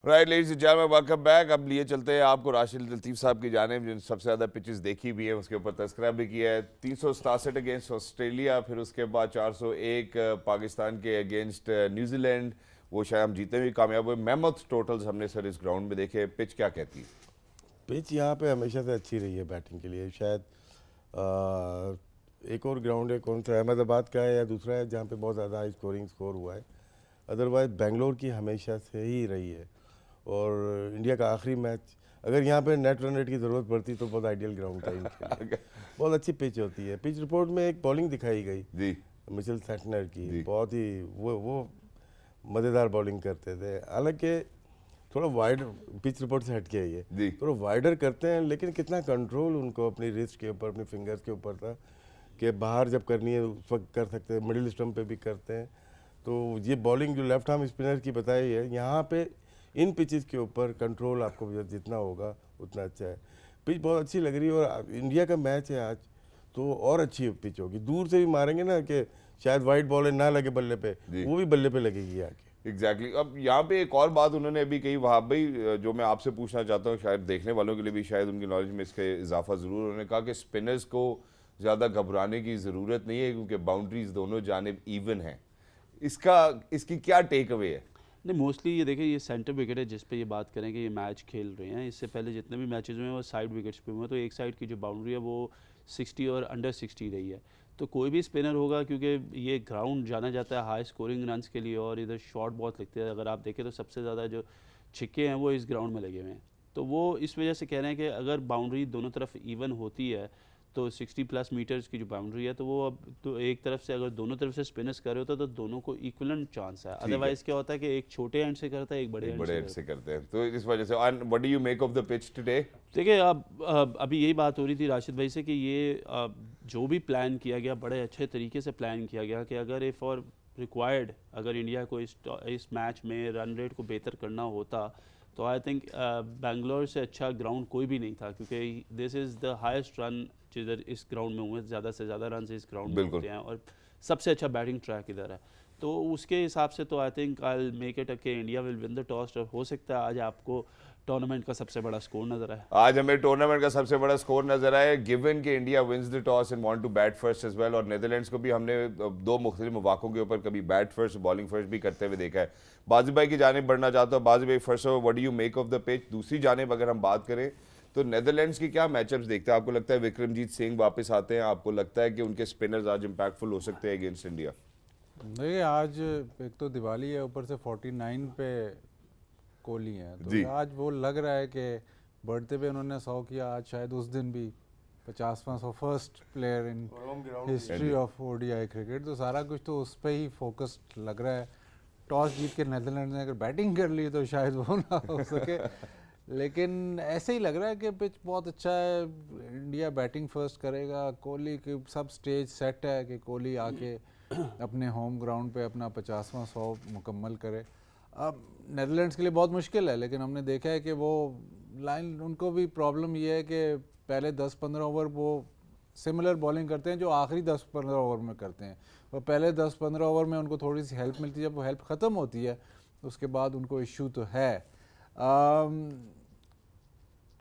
Right ladies and gentleman, welcome back. अब लिए चलते हैं आपको राशिद लतीफ़ साहब की जानिब, जिन सबसे ज़्यादा पिचेस देखी भी है, उसके ऊपर तस्करा भी किया है। 367 अगेंस्ट ऑस्ट्रेलिया, फिर उसके बाद 401 पाकिस्तान के अगेंस्ट न्यूजीलैंड, वो शायद हम जीतने भी कामयाब हुए। मेमथ टोटल्स हमने सर इस ग्राउंड में देखे। पिच क्या कहती है? पिच यहाँ पे हमेशा से अच्छी रही है बैटिंग के लिए। शायद एक और ग्राउंड है, कौन सा अहमदाबाद का है या दूसरा है, जहाँ पे बहुत ज़्यादा हाई स्कोरिंग स्कोर हुआ है। अदरवाइज बेंगलोर की हमेशा से ही रही है। और इंडिया का आखिरी मैच, अगर यहाँ पे नेट रन रेट की ज़रूरत पड़ती तो बहुत आइडियल ग्राउंड था इनके लिए। बहुत अच्छी पिच होती है। पिच रिपोर्ट में एक बॉलिंग दिखाई गई जी, मिचेल सेंटनर की, बहुत ही वो मज़ेदार बॉलिंग करते थे। हालांकि थोड़ा वाइड पिच रिपोर्ट से हट के जी। ये थोड़ा वाइडर करते हैं, लेकिन कितना कंट्रोल उनको अपनी रिस्ट के ऊपर, अपनी फिंगर्स के ऊपर था कि बाहर जब करनी है उस वक्त कर सकते हैं, मिडिल स्टम्प पे भी करते हैं। तो ये बॉलिंग जो लेफ्ट आर्म स्पिनर की बताई है, यहाँ पे इन पिचेस के ऊपर कंट्रोल आपको जितना होगा उतना अच्छा है। पिच बहुत अच्छी लग रही है और इंडिया का मैच है आज, तो और अच्छी पिच होगी। दूर से भी मारेंगे ना कि शायद वाइड बॉल ना लगे बल्ले पे, वो भी बल्ले पे लगेगी आके। एग्जैक्टली अब यहाँ पे एक और बात उन्होंने अभी कही वहाब भाई, जो मैं आपसे पूछना चाहता हूँ, शायद देखने वालों के लिए भी शायद उनकी नॉलेज में इसके इजाफा ज़रूर। उन्होंने कहा कि स्पिनर्स को ज़्यादा घबराने की ज़रूरत नहीं है क्योंकि बाउंड्रीज दोनों जानिब इवन हैं। इसकी क्या टेक अवे है? नहीं, मोस्टली ये देखिए, ये सेंटर विकेट है जिस पे ये बात करें कि ये मैच खेल रहे हैं। इससे पहले जितने भी मैचेस हुए हैं वो साइड विकेट्स पे हुए, तो एक साइड की जो बाउंड्री है वो 60 और अंडर 60 रही है। तो कोई भी स्पिनर होगा, क्योंकि ये ग्राउंड जाना जाता है हाई स्कोरिंग रन्स के लिए और इधर शॉट बहुत लगते हैं। अगर आप देखें तो सबसे ज़्यादा जो छिक्के हैं वो इस ग्राउंड में लगे हुए हैं। तो वो इस वजह से कह रहे हैं कि अगर बाउंड्री दोनों तरफ इवन होती है तो 60 प्लस मीटर्स की जो बाउंड्री है, तो वो अब तो एक तरफ से अगर दोनों तरफ से स्पिनर्स कर रहे होते तो दोनों को इक्वलेंट चांस है। अदरवाइज क्या होता है कि एक छोटे एंड से करता है, एक बड़े एंड से करते हैं। तो इस वजह से what do you make of the pitch today? देखिए, अब अभी यही बात हो रही थी राशिद भाई से कि ये जो भी प्लान किया गया बड़े अच्छे तरीके से प्लान किया गया कि अगर इफ़ और रिक्वायर्ड अगर इंडिया को इस मैच में रन रेट को बेहतर करना होता तो आई थिंक बेंगलोर से अच्छा ग्राउंड कोई भी नहीं था, क्योंकि this is the highest run जिधर इस ग्राउंड में हुए, ज़्यादा से ज़्यादा रन इस ग्राउंड में होते हैं और सबसे अच्छा बैटिंग ट्रैक इधर है। तो उसके हिसाब से तो I think I will make it कि India will win the toss. हो सकता है आज आपको टूर्नामेंट का सबसे बड़ा स्कोर नजर आए। आज हमें टूर्नामेंट का सबसे बड़ा स्कोर नजर आए, गिवन कि India wins the toss and want to bat first as well. और नेदरलैंड्स को भी हमने दो मुख्तलिफ मौक़ों के ऊपर कभी बैट फर्स्ट बॉलिंग फर्स्ट भी करते हुए देखा है। बाजी भाई की जानिब बढ़ना चाहता हूँ। बाजी भाई, first of what do you make of the pitch? दूसरी जानिब अगर हम बात करें तो नेदरलैंड्स की क्या मैचअप्स देखते हैं? आपको लगता है विक्रमजीत सिंह वापस आते हैं? आपको लगता है कि उनके स्पिनर्स आज इम्पैक्टफुल हो सकते हैं अगेंस्ट इंडिया? देखिए, आज एक तो दिवाली है, ऊपर से 49 पे कोहली हैं, जी। तो आज वो लग रहा है कि बर्थडे पे उन्होंने 100 किया, आज शायद उस दिन भी 50वां 100 first player in history of ODI cricket. तो सारा कुछ तो उस पर ही फोकस्ड लग रहा है। टॉस जीत के नेदरलैंड ने अगर बैटिंग कर ली तो शायद वो ना हो सके, लेकिन ऐसे ही लग रहा है कि पिच बहुत अच्छा है, इंडिया बैटिंग फर्स्ट करेगा। कोहली की सब स्टेज सेट है कि कोहली आके अपने होम ग्राउंड पे अपना 50वां 100 मुकम्मल करे। अब नेदरलैंड्स के लिए बहुत मुश्किल है, लेकिन हमने देखा है कि वो लाइन, उनको भी प्रॉब्लम ये है कि पहले 10-15 ओवर वो सिमिलर बॉलिंग करते हैं जो आखिरी 10-15 ओवर में करते हैं। और पहले 10-15 ओवर में उनको थोड़ी सी हेल्प मिलती है, जब वो हेल्प ख़त्म होती है उसके बाद उनको इशू तो है।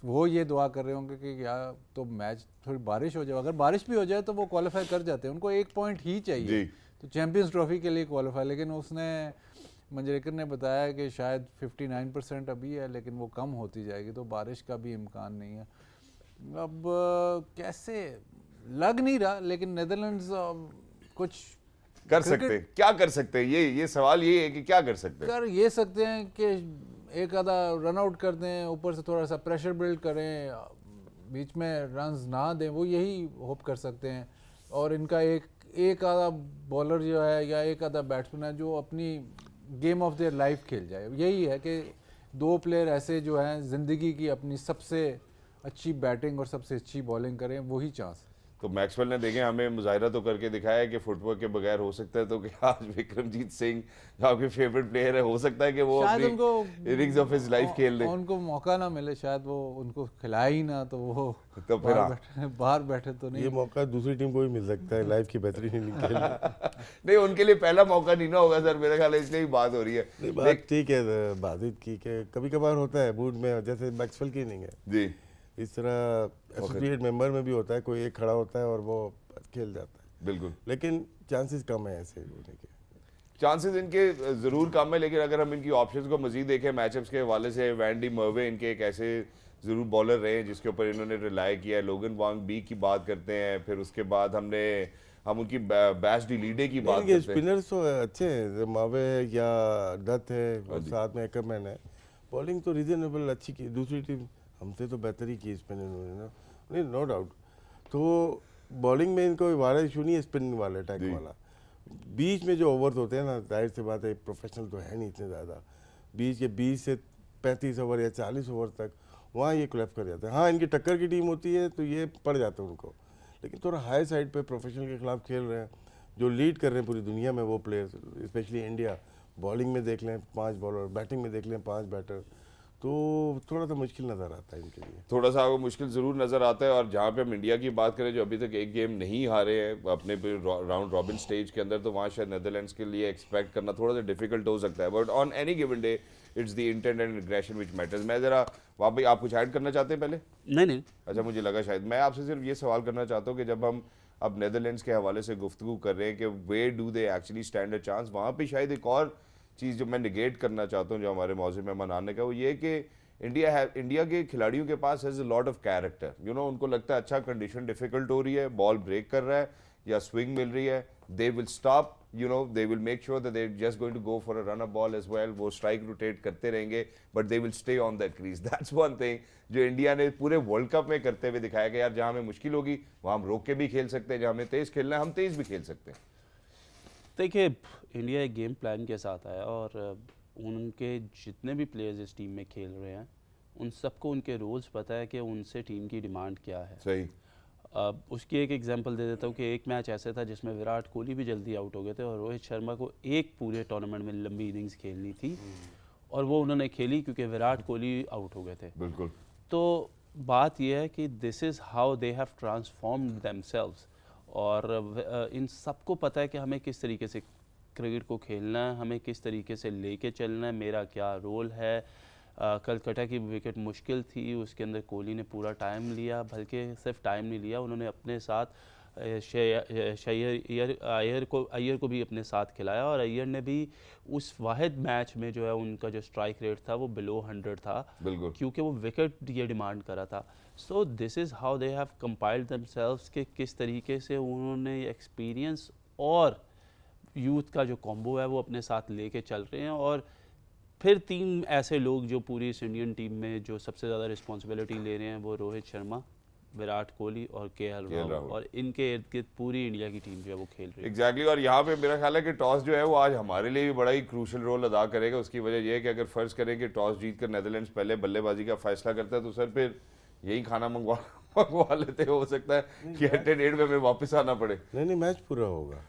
वो ये दुआ कर रहे होंगे कि या तो मैच थोड़ी बारिश हो जाए, अगर बारिश भी हो जाए तो वो क्वालिफाई कर जाते हैं, उनको 1 पॉइंट ही चाहिए तो चैंपियंस ट्रॉफी के लिए क्वालिफाई। लेकिन उसने मंजरेकर ने बताया कि शायद 59% अभी है, लेकिन वो कम होती जाएगी, तो बारिश का भी इम्कान नहीं है। अब कैसे लग नहीं रहा, लेकिन नेदरलैंड्स कुछ कर सकते हैं, क्या कर सकते हैं, ये सवाल ये है कि क्या कर सकते हैं। कर ये सकते हैं कि एक आधा रन आउट कर दें, ऊपर से थोड़ा सा प्रेशर बिल्ड करें, बीच में रन्स ना दें, वो यही होप कर सकते हैं। और इनका एक आधा बॉलर जो है या एक आधा बैट्समैन है जो अपनी गेम ऑफ देयर लाइफ खेल जाए। यही है कि दो प्लेयर ऐसे जो हैं ज़िंदगी की अपनी सबसे अच्छी बैटिंग और सबसे अच्छी बॉलिंग करें, वही चांस। तो मैक्सवेल ने देखें हमें मुजाहिरा तो करके दिखाया कि फुटवर्क के बगैर हो सकता है, तो क्या आज विक्रमजीत सिंह जो आपके फेवरेट प्लेयर है, हो सकता है कि वो शायद उनको इनिंग्स ऑफ हिज लाइफ खेल ले, उनको मौका ना मिले, शायद वो उनको खिलाया ही ना, तो वो तो फिर बाहर बैठे तो नहीं। ये मौका दूसरी टीम को भी मिल सकता है लाइफ की बेहतरीन इनिंग खेलने। नहीं, उनके लिए पहला मौका नहीं ना होगा सर, मेरे ख्याल है, इसलिए ही बात हो रही है। नहीं, बात ठीक है बाधित की कि कभी कभार होता है मूड में, जैसे मैक्सवेल की इनिंग है जी, इस तरह एसोसिएट मेंबर में भी होता है, कोई एक खड़ा होता है और वो खेल जाता है, बिल्कुल लेकिन चांसेस कम है ऐसे होने के। चांसेस इनके ज़रूर कम है, लेकिन अगर हम इनकी ऑप्शंस को मजीद देखें मैचअप्स के हवाले से, वैंडी मर्वे इनके एक ऐसे ज़रूर बॉलर रहे हैं जिसके ऊपर इन्होंने रिलाई किया है। लोगन वांग बी की बात करते हैं, फिर उसके बाद हम उनकी बैश डी लीडे की बात करते हैं। स्पिनर्स तो अच्छे हैं, मावे या डथ है और साथ में एकरमैन है। बॉलिंग तो रीजनेबल अच्छी की, दूसरी टीम हमसे तो बेहतर ही की स्पिन इन्होंने ना, नहीं नो डाउट। तो बॉलिंग में इनको वाला इशू नहीं है, स्पिन वाला अटैक वाला। बीच में जो ओवर्स होते हैं ना, जाहिर सी बात है प्रोफेशनल तो है नहीं इतने ज़्यादा, बीच के 20 से 35 ओवर या 40 ओवर तक वहाँ ये क्लैप कर जाते हैं। हाँ, इनकी टक्कर की टीम होती है तो ये पड़ जाता है उनको, लेकिन थोड़ा हाई साइड पे प्रोफेशनल के खिलाफ खेल रहे हैं, जो लीड कर रहे हैं पूरी दुनिया में वो प्लेयर्स, स्पेशली इंडिया। बॉलिंग में देख लें 5 बॉलर, बैटिंग में देख लें 5 बैटर, तो थोड़ा सा मुश्किल नज़र आता है इनके लिए। थोड़ा सा आपको मुश्किल ज़रूर नज़र आता है। और जहाँ पे हम इंडिया की बात करें जो अभी तक एक गेम नहीं हारे हैं अपने राउंड रॉबिन स्टेज के अंदर, तो वहाँ शायद नेदरलैंड्स के लिए एक्सपेक्ट करना थोड़ा सा डिफिकल्ट हो सकता है। But on any given day it's the intent and aggression which matters. मैं ज़रा वहाँ भाई, आप कुछ ऐड करना चाहते हैं पहले? नहीं अच्छा, मुझे लगा शायद। मैं आपसे सिर्फ ये सवाल करना चाहता हूँ कि जब हम अब नेदरलैंड्स के हवाले से गुफ्तगू कर रहे हैं कि वे do they actually stand a chance, वहाँ पे शायद एक और चीज़ जो मैं निगेट करना चाहता हूँ जो हमारे मौजूद मेहमान आने का, वो ये कि इंडिया के खिलाड़ियों के पास has a lot of character. You know, उनको लगता है अच्छा कंडीशन डिफिकल्ट हो रही है, बॉल ब्रेक कर रहा है या स्विंग मिल रही है, they will stop, you know, they will make sure that they just going to go for a run up ball as well. वो स्ट्राइक रोटेट करते रहेंगे, but they will stay on that crease. That's one thing जो India ने पूरे world cup में करते हुए दिखाया कि यार जहाँ हमें मुश्किल होगी वहाँ हम रोक के भी खेल सकते हैं, जहाँ हमें तेज़ खेलना है हम तेज़ भी खेल सकते हैं। देखिए, इंडिया एक गेम प्लान के साथ आया और उनके जितने भी प्लेयर्स इस टीम में खेल रहे हैं उन सबको उनके रोल्स पता है कि उनसे टीम की डिमांड क्या है। सही। उसकी एक एग्जांपल दे देता हूँ कि एक मैच ऐसा था जिसमें विराट कोहली भी जल्दी आउट हो गए थे और रोहित शर्मा को एक पूरे टूर्नामेंट में लंबी इनिंग्स खेलनी थी और वो उन्होंने खेली क्योंकि विराट कोहली आउट हो गए थे। बिल्कुल। तो बात यह है कि this is how they have transformed themselves और इन सबको पता है कि हमें किस तरीके से क्रिकेट को खेलना है, हमें किस तरीके से लेके चलना है, मेरा क्या रोल है। कलकत्ता की विकेट मुश्किल थी, उसके अंदर कोहली ने पूरा टाइम लिया, बल्कि सिर्फ टाइम नहीं लिया, उन्होंने अपने साथ अय्यर को भी अपने साथ खिलाया और अय्यर ने भी उस वाहिद मैच में जो है उनका जो स्ट्राइक रेट था वो बिलो 100 था, बिल्कुल, क्योंकि वो विकेट ये डिमांड करा था। सो this is how they have compiled themselves कि किस तरीके से उन्होंने एक्सपीरियंस और यूथ का जो कॉम्बो है वो अपने साथ लेके चल रहे हैं। और फिर 3 ऐसे लोग जो पूरी इस इंडियन टीम में जो सबसे ज़्यादा रिस्पॉन्सिबिलिटी ले रहे हैं वो रोहित शर्मा, विराट कोहली और केएल राहुल, और इनके इर्द गिर्द पूरी इंडिया की टीम जो है वो खेल रही है। एग्जैक्टली। और यहाँ पे मेरा ख्याल है कि टॉस जो है वो आज हमारे लिए भी बड़ा ही क्रूशल रोल अदा करेगा। उसकी वजह यह है कि अगर फर्ज करें कि टॉस जीत कर नेदरलैंड्स पहले बल्लेबाजी का फैसला करता है तो सर फिर यही खाना मंगवा लेते, हो सकता है कि एट एंड में हमें वापस आना पड़े। नहीं, मैच पूरा होगा।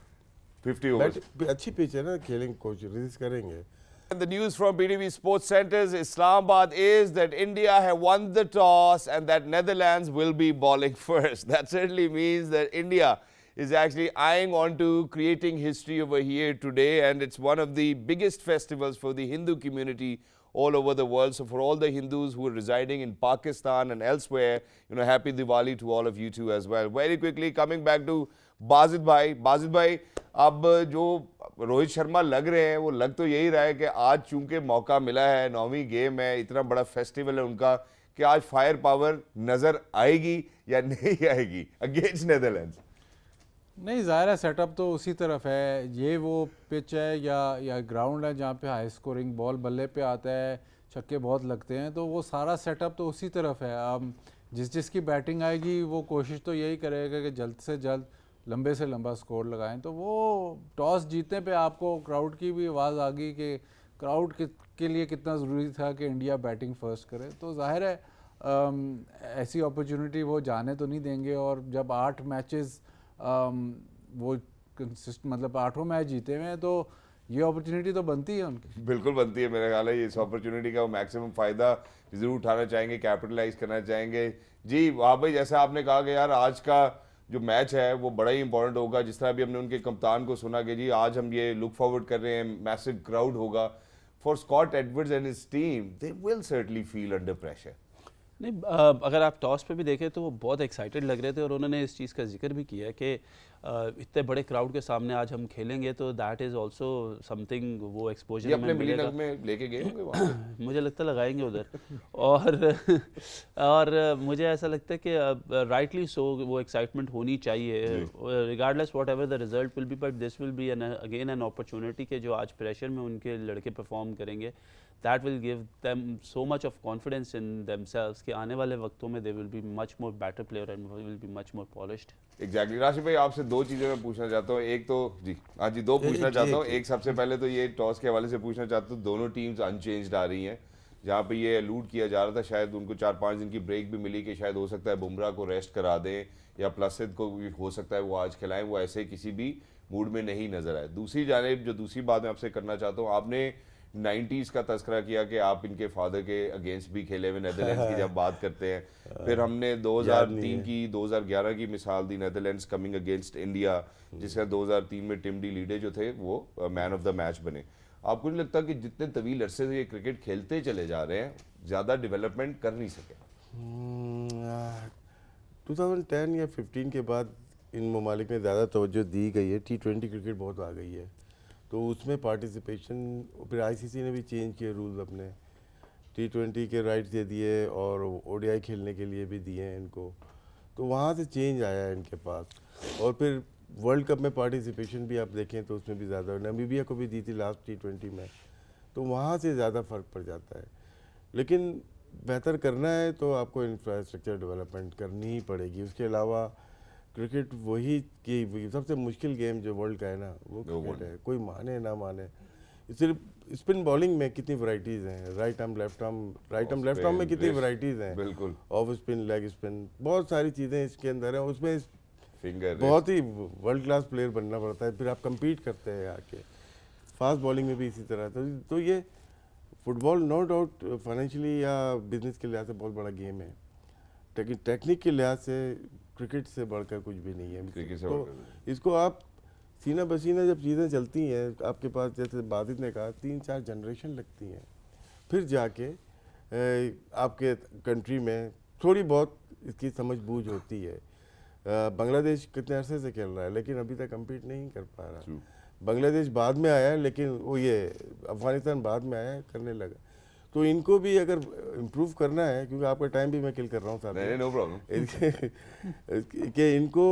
50 ओवर्स, अच्छी पिच है ना, खेलेंगे, कोच रेजिस्ट करेंगे। And the news from BTV Sports Centers Islamabad is that India have won the toss and that Netherlands will be bowling first. That certainly means that India is actually eyeing on to creating history over here today, and it's one of the biggest festivals for the Hindu community all over the world. So for all the Hindus who are residing in Pakistan and elsewhere, happy Diwali to all of you too as well. Very quickly, coming back to Wajid भाई, अब जो रोहित शर्मा लग रहे हैं वो लग तो यही रहा है कि आज चूंकि मौका मिला है, 9वीं गेम है, इतना बड़ा फेस्टिवल है उनका, कि आज फायर पावर नजर आएगी या नहीं आएगी अगेंस्ट नेदरलैंड्स? नहीं, ज़ाहिर है सेटअप तो उसी तरफ है। ये वो पिच है या ग्राउंड है जहाँ पे हाई स्कोरिंग बॉल बल्ले पे आता है, छक्के बहुत लगते हैं, तो वो सारा सेटअप तो उसी तरफ है। अब जिसकी बैटिंग आएगी वो कोशिश तो यही करेगा कि जल्द से जल्द लंबे से लंबा स्कोर लगाएं। तो वो टॉस जीतने पे आपको क्राउड की भी आवाज़ आ गई कि क्राउड के लिए कितना ज़रूरी था कि इंडिया बैटिंग फर्स्ट करे। तो जाहिर है ऐसी अपॉर्चुनिटी वो जाने तो नहीं देंगे। और जब 8 मैचेस वो मतलब 8 मैच जीते हुए हैं तो ये अपॉर्चुनिटी तो बनती है उनकी। बिल्कुल बनती है, मेरा ख्याल है इस अपॉर्चुनिटी का वो मैक्सिमम फ़ायदा ज़रूर उठाना चाहेंगे, कैपिटलाइज करना चाहेंगे। जी वाह भाई, जैसा आपने कहा कि यार आज का जो मैच है वो बड़ा ही इंपॉर्टेंट होगा। जिस तरह भी हमने उनके कप्तान को सुना कि जी आज हम ये लुक फॉरवर्ड कर रहे हैं, मैसिव क्राउड होगा। For Scott Edwards and his team, they will certainly feel under pressure. नहीं, अगर आप टॉस पे भी देखें तो वो बहुत एक्साइटेड लग रहे थे और उन्होंने इस चीज़ का जिक्र भी किया है कि इतने बड़े क्राउड के सामने आज हम खेलेंगे तो दैट इज़ आल्सो समथिंग, वो एक्सपोजर ये अपने मिलीनगर में लेके गए होंगे वहाँ। मुझे लगता है लगाएंगे उधर और मुझे ऐसा लगता है कि राइटली सो वो एक्साइटमेंट होनी चाहिए regardless what ever the result will be, but this will be again an opportunity कि जो आज प्रेशर में उनके लड़के परफॉर्म करेंगे, that will give them so much of confidence in themselves कि आने वाले वक्तों में they will be much more better player and will be much more polished. Exactly. Rashid भाई, आपसे 2 चीज़ें मैं पूछना चाहता हूँ। एक तो जी हाँ जी 2 पूछना चाहता हूँ। एक सबसे पहले तो ये टॉस के हवाले से पूछना चाहता हूँ, दोनों टीम्स अनचेंज्ड आ रही हैं, जहाँ पे ये अलूड किया जा रहा था शायद उनको 4-5 दिन की ब्रेक भी मिली कि शायद हो सकता है बुमराह को रेस्ट करा दें या प्लसिद को भी हो सकता है वो आज खिलाएं, वो ऐसे किसी भी मूड में नहीं नजर आए। दूसरी जानिब जो दूसरी बात मैं आपसे करना चाहता हूँ, आपने 90s का तस्करा किया कि आप इनके फादर के अगेंस्ट भी खेले हुए नेदरलैंड्स की जब बात करते हैं, फिर हमने 2003 की 2011 की मिसाल दी, नेदरलैंड्स कमिंग अगेंस्ट इंडिया, जिसका 2003 में टिम डी लीडे जो थे वो मैन ऑफ द मैच बने। आपको नहीं लगता कि जितने तवील अरसे से ये क्रिकेट खेलते चले जा रहे हैं ज़्यादा डेवलपमेंट कर नहीं सके? 2010 या 15 के बाद इन ममालिक में ज़्यादा तवज्जो दी गई है, T20 क्रिकेट बहुत आ गई है, तो उसमें पार्टिसिपेशन, फिर आईसीसी ने भी चेंज किए रूल्स अपने, T20 के राइट्स दे दिए और ODI खेलने के लिए भी दिए हैं इनको, तो वहाँ से चेंज आया है इनके पास। और फिर वर्ल्ड कप में पार्टिसिपेशन भी आप देखें तो उसमें भी ज़्यादा, नामीबिया को भी दी थी लास्ट T20 में, तो वहाँ से ज़्यादा फ़र्क पड़ जाता है। लेकिन बेहतर करना है तो आपको इंफ्रास्ट्रक्चर डेवलपमेंट करनी ही पड़ेगी। उसके अलावा क्रिकेट वही की सबसे मुश्किल गेम जो वर्ल्ड का है ना, वो क्रिकेट है, कोई माने ना माने। सिर्फ स्पिन बॉलिंग में कितनी वैरायटीज़ हैं, राइट आर्म लेफ्ट आर्म में कितनी वैरायटीज़ हैं, बिल्कुल, ऑफ स्पिन, लेग स्पिन, बहुत सारी चीज़ें इसके अंदर हैं। उसमें फिंगर बहुत ही वर्ल्ड क्लास प्लेयर बनना पड़ता है, फिर आप कम्पीट करते हैं आके। फास्ट बॉलिंग में भी इसी तरह। तो ये फुटबॉल नो डाउट फाइनेंशियली या बिजनेस के लिहाज से बहुत बड़ा गेम है, लेकिन टेक्निक के लिहाज से क्रिकेट से बढ़कर कुछ भी नहीं है। क्रिकेट से तो इसको आप सीना बसीना जब चीज़ें चलती हैं आपके पास, जैसे बादित ने कहा 3-4 जनरेशन लगती हैं, फिर जाके आपके कंट्री में थोड़ी बहुत इसकी समझ बूझ होती है। बांग्लादेश कितने अरसे से खेल रहा है लेकिन अभी तक कम्पीट नहीं कर पा रहा। बांग्लादेश बाद में आया लेकिन वो ये अफगानिस्तान बाद में आया, करने लगा। तो इनको भी अगर इम्प्रूव करना है, क्योंकि आपका टाइम भी मैं किल कर रहा हूँ साहब, नहीं, नो प्रॉब्लम, कि इनको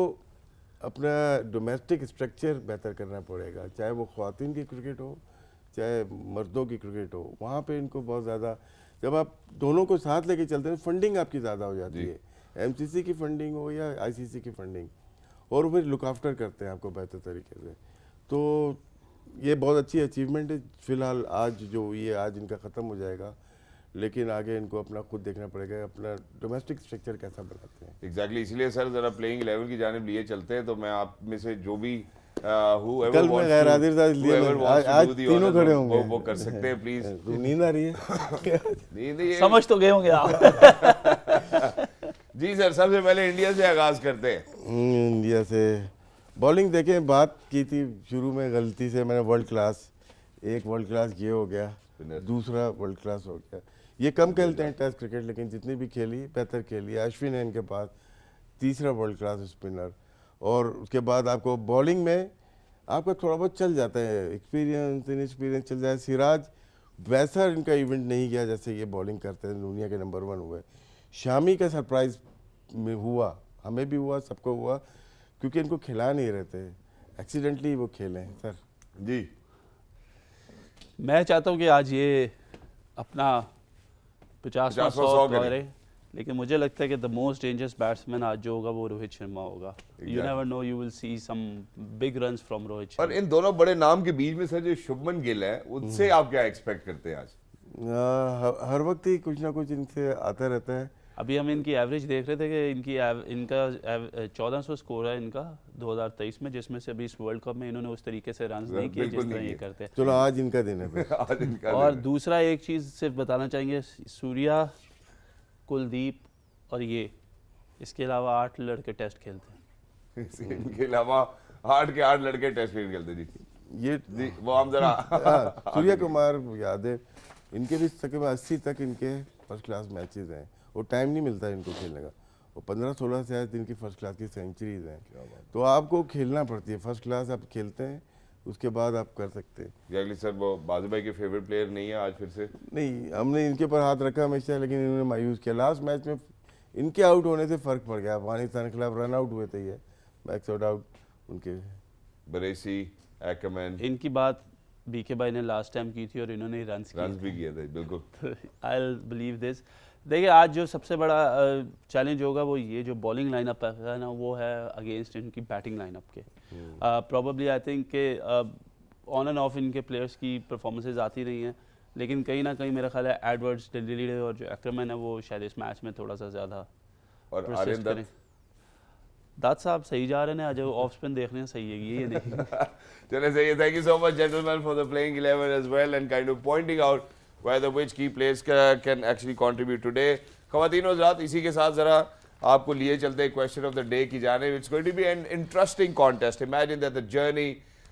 अपना डोमेस्टिक स्ट्रक्चर बेहतर करना पड़ेगा, चाहे वो ख्वातीन की क्रिकेट हो चाहे मर्दों की क्रिकेट हो। वहाँ पे इनको बहुत ज़्यादा, जब आप दोनों को साथ लेके चलते हैं फंडिंग आपकी ज़्यादा हो जाती है, MCC की फंडिंग हो या ICC की फंडिंग, और फिर लुक आफ्टर करते हैं आपको बेहतर तरीके से। तो ये बहुत अच्छी अचीवमेंट है। फिलहाल आज जो ये आज इनका ख़त्म हो जाएगा, लेकिन आगे इनको अपना खुद देखना पड़ेगा, अपना डोमेस्टिक स्ट्रक्चर कैसा बनाते हैं। एग्जैक्टली, इसलिए सर ज़रा प्लेइंग 11 की जानिब लिए चलते हैं। तो मैं आप में से जो भी कल मैं गैर हाजिर था इसलिए आज तीनों खड़े होंगे, वो कर सकते हैं प्लीज। नींद आ रही है? नींद समझ तो गए होंगे आप। जी सर, सबसे पहले इंडिया से आगाज करते हैं। इंडिया से बॉलिंग देखें, बात की थी शुरू में गलती से मैंने वर्ल्ड क्लास ये हो गया, स्पिनर। दूसरा वर्ल्ड क्लास हो गया। ये कम खेलते हैं टेस्ट क्रिकेट, लेकिन जितनी भी खेली बेहतर खेली। अश्विन है इनके पास, तीसरा वर्ल्ड क्लास स्पिनर। और उसके बाद आपको बॉलिंग में आपका थोड़ा बहुत चल जाता है, एक्सपीरियंस इनएक्सपीरियंस चल जाए। सिराज वैसा इनका इवेंट नहीं गया जैसे ये बॉलिंग करते हैं, दुनिया के नंबर 1 हुए। शामी का सरप्राइज में हुआ, हमें भी हुआ, सबको हुआ, क्योंकि इनको खिला नहीं रहे थे, एक्सीडेंटली वो खेले हैं सर। जी मैं चाहता हूँ कि आज ये अपना 50वां 100 करे, लेकिन मुझे लगता है कि द मोस्ट डेंजरस बैट्समैन आज जो होगा वो रोहित शर्मा होगा। You never know, you will see some big runs from Rohit Sharma. और इन दोनों बड़े नाम के बीच में सर जो शुभमन गिल है, उनसे आप क्या एक्सपेक्ट करते हैं आज? हर वक्त ही कुछ ना कुछ इनसे आता रहता है। अभी हम इनकी एवरेज देख रहे थे कि इनका 1400 स्कोर है इनका 2023 में, जिसमें से अभी इस वर्ल्ड कप में इन्होंने उस तरीके से रन नहीं किए जिस तरह ये करते हैं। चलो आज इनका दिन है फिर। आज इनका और दिन है। दूसरा एक चीज़ सिर्फ बताना चाहेंगे, सूर्या, कुलदीप और ये, इसके अलावा 8 लड़के टेस्ट खेलते हैं। इनके अलावा 8 के 8 लड़के टेस्ट क्रिकेट खेलते जी। ये जी वो हम जरा सूर्या कुमार यादव, इनके भी तकरीबन 80 तक इनके फर्स्ट क्लास मैचेस हैं। वो टाइम नहीं मिलता इनको खेलने का। वो 15-16 से आज इनकी फर्स्ट क्लास की सेंचुरीज हैं। तो आपको खेलना पड़ती है, फर्स्ट क्लास आप खेलते हैं, उसके बाद आप कर सकते हैं। जगली सर वो बाजू भाई के फेवरेट प्लेयर नहीं है आज फिर से? नहीं, हमने इनके ऊपर हाथ रखा हमेशा, लेकिन इन्होंने मायूस किया। लास्ट मैच में इनके आउट होने से फ़र्क पड़ गया। अफगानिस्तान के खिलाफ रन आउट हुए थे ये, मैक्स आउट उनके। बरेसी, एक्करमैन, इनकी बात बीके भाई ने लास्ट टाइम की थी और इन्होंने रन भी किए थे बिल्कुल। I will believe this. देखिए आज जो सबसे बड़ा चैलेंज होगा वो ये जो बॉलिंग लाइनअप है ना, वो है अगेंस्ट इनकी बैटिंग लाइनअप के। प्रॉबेबली आई थिंक के ऑन एंड ऑफ इनके प्लेयर्स की परफॉर्मेंसेज आती रही हैं, लेकिन कहीं ना कहीं मेरा ख्याल है एडवर्ड्स, डिलीडे और जो एक्करमैन है वो शायद इस मैच में थोड़ा सा ज़्यादा और persist आर्यन करें। दत्त साहब सही जा रहे हैं, आज ऑफ स्पिन देखने हैं, सही है ये नहीं। चले सही है। Thank you so much gentleman for the playing 11 as well and kind of pointing out whether which key players can actually contribute today. ख़वातीन और हज़रात, इसी के साथ ज़रा आपको लिए चलते हैं क्वेश्चन ऑफ द डे की जानिब। It's going to be an interesting contest. Imagine that the journey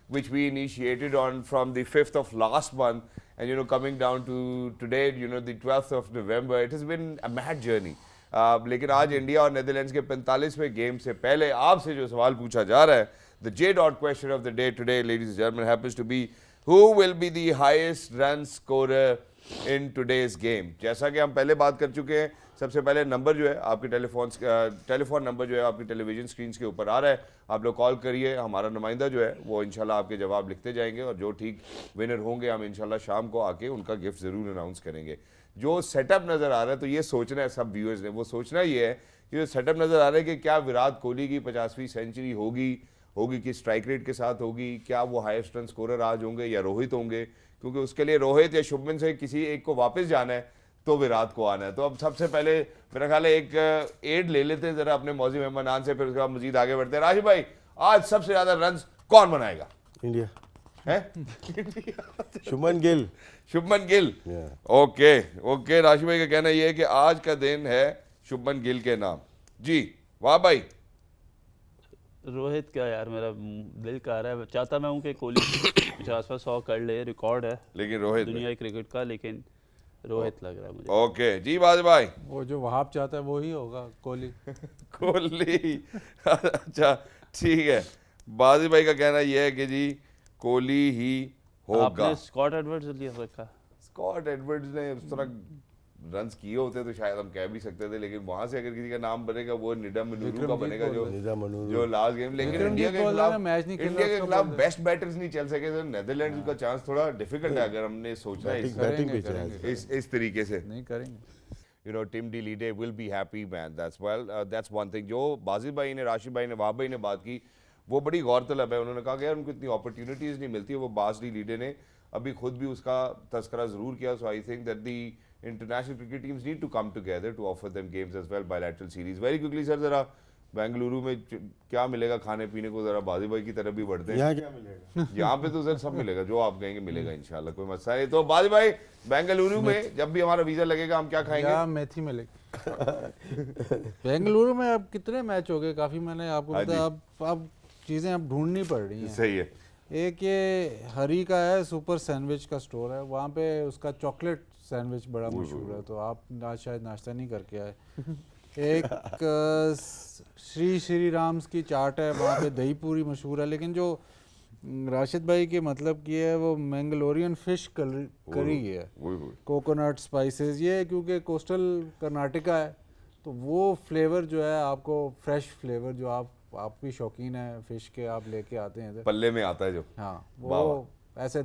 which we initiated on from the 5th of last month and coming down to today, the 12th of November, it has been a mad journey. लेकिन आज India और Netherlands के 45वें game से पहले आपसे जो सवाल पूछा जा रहा है, the J. question of the day today, ladies and gentlemen, happens to be who will be the highest run scorer in today's game. जैसा कि हम पहले बात कर चुके हैं, सबसे पहले नंबर जो है आपके टेलीफोन नंबर जो है आपकी टेलीविजन स्क्रीन के ऊपर आ रहा है, आप लोग कॉल करिए। हमारा नुमाइंदा जो है वो इंशाल्लाह आपके जवाब लिखते जाएंगे और जो ठीक विनर होंगे हम इंशाल्लाह शाम को आके उनका गिफ्ट ज़रूर अनाउंस करेंगे। जो सेटअप नज़र आ रहा है, तो ये सोचना है सब व्यूअर्स ने, वो सोचना ये है कि जो सेटअप नज़र आ रहा है कि क्या विराट कोहली की 50वीं सेंचुरी होगी कि स्ट्राइक रेट के साथ होगी, क्या वो हाईएस्ट रन स्कोरर आज होंगे या रोहित होंगे, क्योंकि उसके लिए रोहित या शुभमन से किसी एक को वापस जाना है तो विराट को आना है। तो अब सबसे पहले मेरा ख्याल है एक एड ले लेते हैं ज़रा अपने मौजी मेहमान से, फिर उसके बाद मजीद आगे बढ़ते हैं। राशिद भाई, आज सबसे ज़्यादा रन कौन बनाएगा? इंडिया है शुभमन गिल। शुभमन गिल। ओके राशिद भाई का कहना यह है कि आज का दिन है शुभमन गिल के नाम। जी वाह भाई। रोहित क्या यार, मेरा दिल कह रहा है, चाहता मैं हूँ कि कोहली 50-100 कर ले, रिकॉर्ड है लेकिन रोहित दुनिया क्रिकेट का, लेकिन रोहित लग रहा है मुझे। ओके जी बाज भाई। वो जो वहाब चाहता है वो ही होगा, कोहली। कोहली अच्छा ठीक है। बाजी भाई का कहना यह है कि जी कोहली ही होगा। आपने स्कॉट एडवर्ड्स लिया रखा? स्कॉट एडवर्ड्स ने उस तरह रन्स किए होते तो शायद हम कह भी सकते थे, लेकिन वहां से अगर किसी का नाम बनेगा वो निडा मनुरू का बनेगा जो लास्ट गेम। लेकिन इंडिया के खिलाफ बेस्ट बैटर्स नहीं चल सके, तो नेदरलैंड्स का चांस थोड़ा डिफिकल्ट है अगर हमने सोचना है इस तरीके से। नहीं करेंगे। Team de Leede will be happy man, that's one thing. जो बाजिद भाई ने, राशिद भाई ने, वहाब भाई ने बात की वो बड़ी गौरतलब है। उन्होंने कहा कि यार उनको इतनी अपॉर्चुनिटीज़ नहीं मिलती है, वो बाज डी लीडे ने अभी खुद भी उसका तस्करा ज़रूर किया। So I think that the international cricket teams need to come together to offer them games as well, bilateral series. Very quickly sir, जरा बेंगलुरु में क्या मिलेगा खाने पीने को, जरा बाजी भाई की तरफ भी बढ़ते हैं। यहाँ क्या मिलेगा? यहाँ पे तो सर सब मिलेगा, जो आप कहेंगे मिलेगा इंशाल्लाह, कोई मसला नहीं। तो बाजी भाई बेंगलुरु में जब भी हमारा वीजा लगेगा हम क्या खाएंगे? मेथी मिलेगी। बेंगलुरु में अब कितने मैच हो गए, काफी। मैंने आपको बताया, अब चीजें अब ढूंढनी पड़ रही हैं। सही है। एक ये हरी का है, सुपर सैंडविच का स्टोर है, वहाँ पे उसका चॉकलेट सैंडविच बड़ा मशहूर है, तो आप आज शायद नाश्ता नहीं करके आए। एक श्री राम्स की चाट है, वहाँ पे दही पूरी मशहूर है, लेकिन जो राशिद भाई के मतलब की है वो मैंगलोरियन फिश करी है, कोकोनट स्पाइसेस, ये क्योंकि कोस्टल कर्नाटका है तो वो फ्लेवर जो है आपको फ्रेश फ्लेवर जो आप भी शौकीन है फिश के, आप लेके आते हैं इधर। पल्ले में आता है जो। हाँ वो ऐसे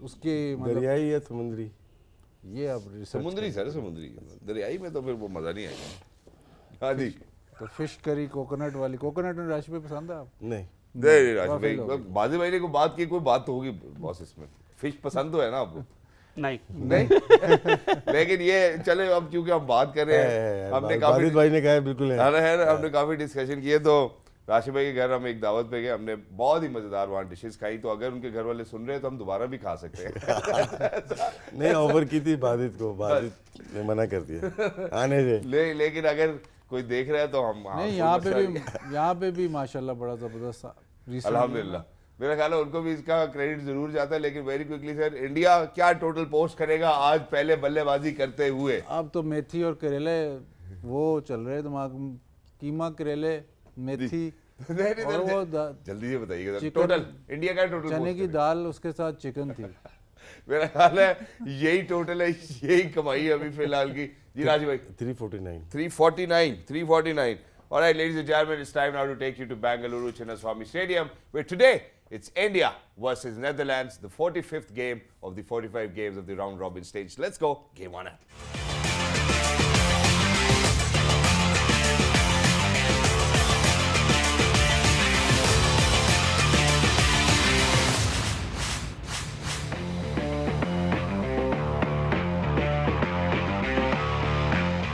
उसकी मतलब दरियाई या समुद्री? ये अब रिसर्च समुद्री सर, समुद्री। दरियाई में तो फिर वो मजा नहीं आएगा। हाँ जी। तो फिश करी कोकोनट वाली, कोकोनट में राशि पे पसंद है आप? नहीं नहीं राशिद भाई, बाजी भाई ने कोई बात की, कोई बात तो होगी बॉस इसमें। फिश पसंद तो है ना आपको? नहीं नहीं लेकिन ये चले, अब क्योंकि हम बात कर रहे हैं, हमने काफी बारिश भाई ने कहा है बिल्कुल है। हमने काफी डिस्कशन किए, तो राशिद भाई के घर हम एक दावत पे गए, हमने बहुत ही मजेदार वहाँ डिशेस खाई, तो अगर उनके घर वाले सुन रहे हैं तो हम दोबारा भी खा सकते हैं। नहीं ऑफर की थी बादित को, बादित ने मना कर दिया आने से। लेकिन अगर कोई देख रहा है तो हम नहीं, यहाँ पे भी माशाल्लाह बड़ा जबरदस्त recent- अल्हम्दुलिल्लाह। मेरा ख्याल है उनको भी इसका क्रेडिट जरूर जाता है। लेकिन वेरी क्विकली सर, इंडिया क्या टोटल पोस्ट करेगा आज पहले बल्लेबाजी करते हुए? अब तो मेथी और करेले वो चल रहे दिमाग में, कीमा करेले मेथी नहीं, और वो जल्दी से बताइएगा चिकन- टोटल इंडिया का टोटल चने की दाल उसके साथ चिकन थी। मेरा ख्याल है यही टोटल है, यही कमाई है अभी फिलहाल की। जी राजू भाई 349 349. All right, ladies and gentlemen, it's time now to take you to Bengaluru Chinnaswamy Stadium, where today it's India versus Netherlands, the 45th game of the 45 games of the round robin stage. Let's go, game 1.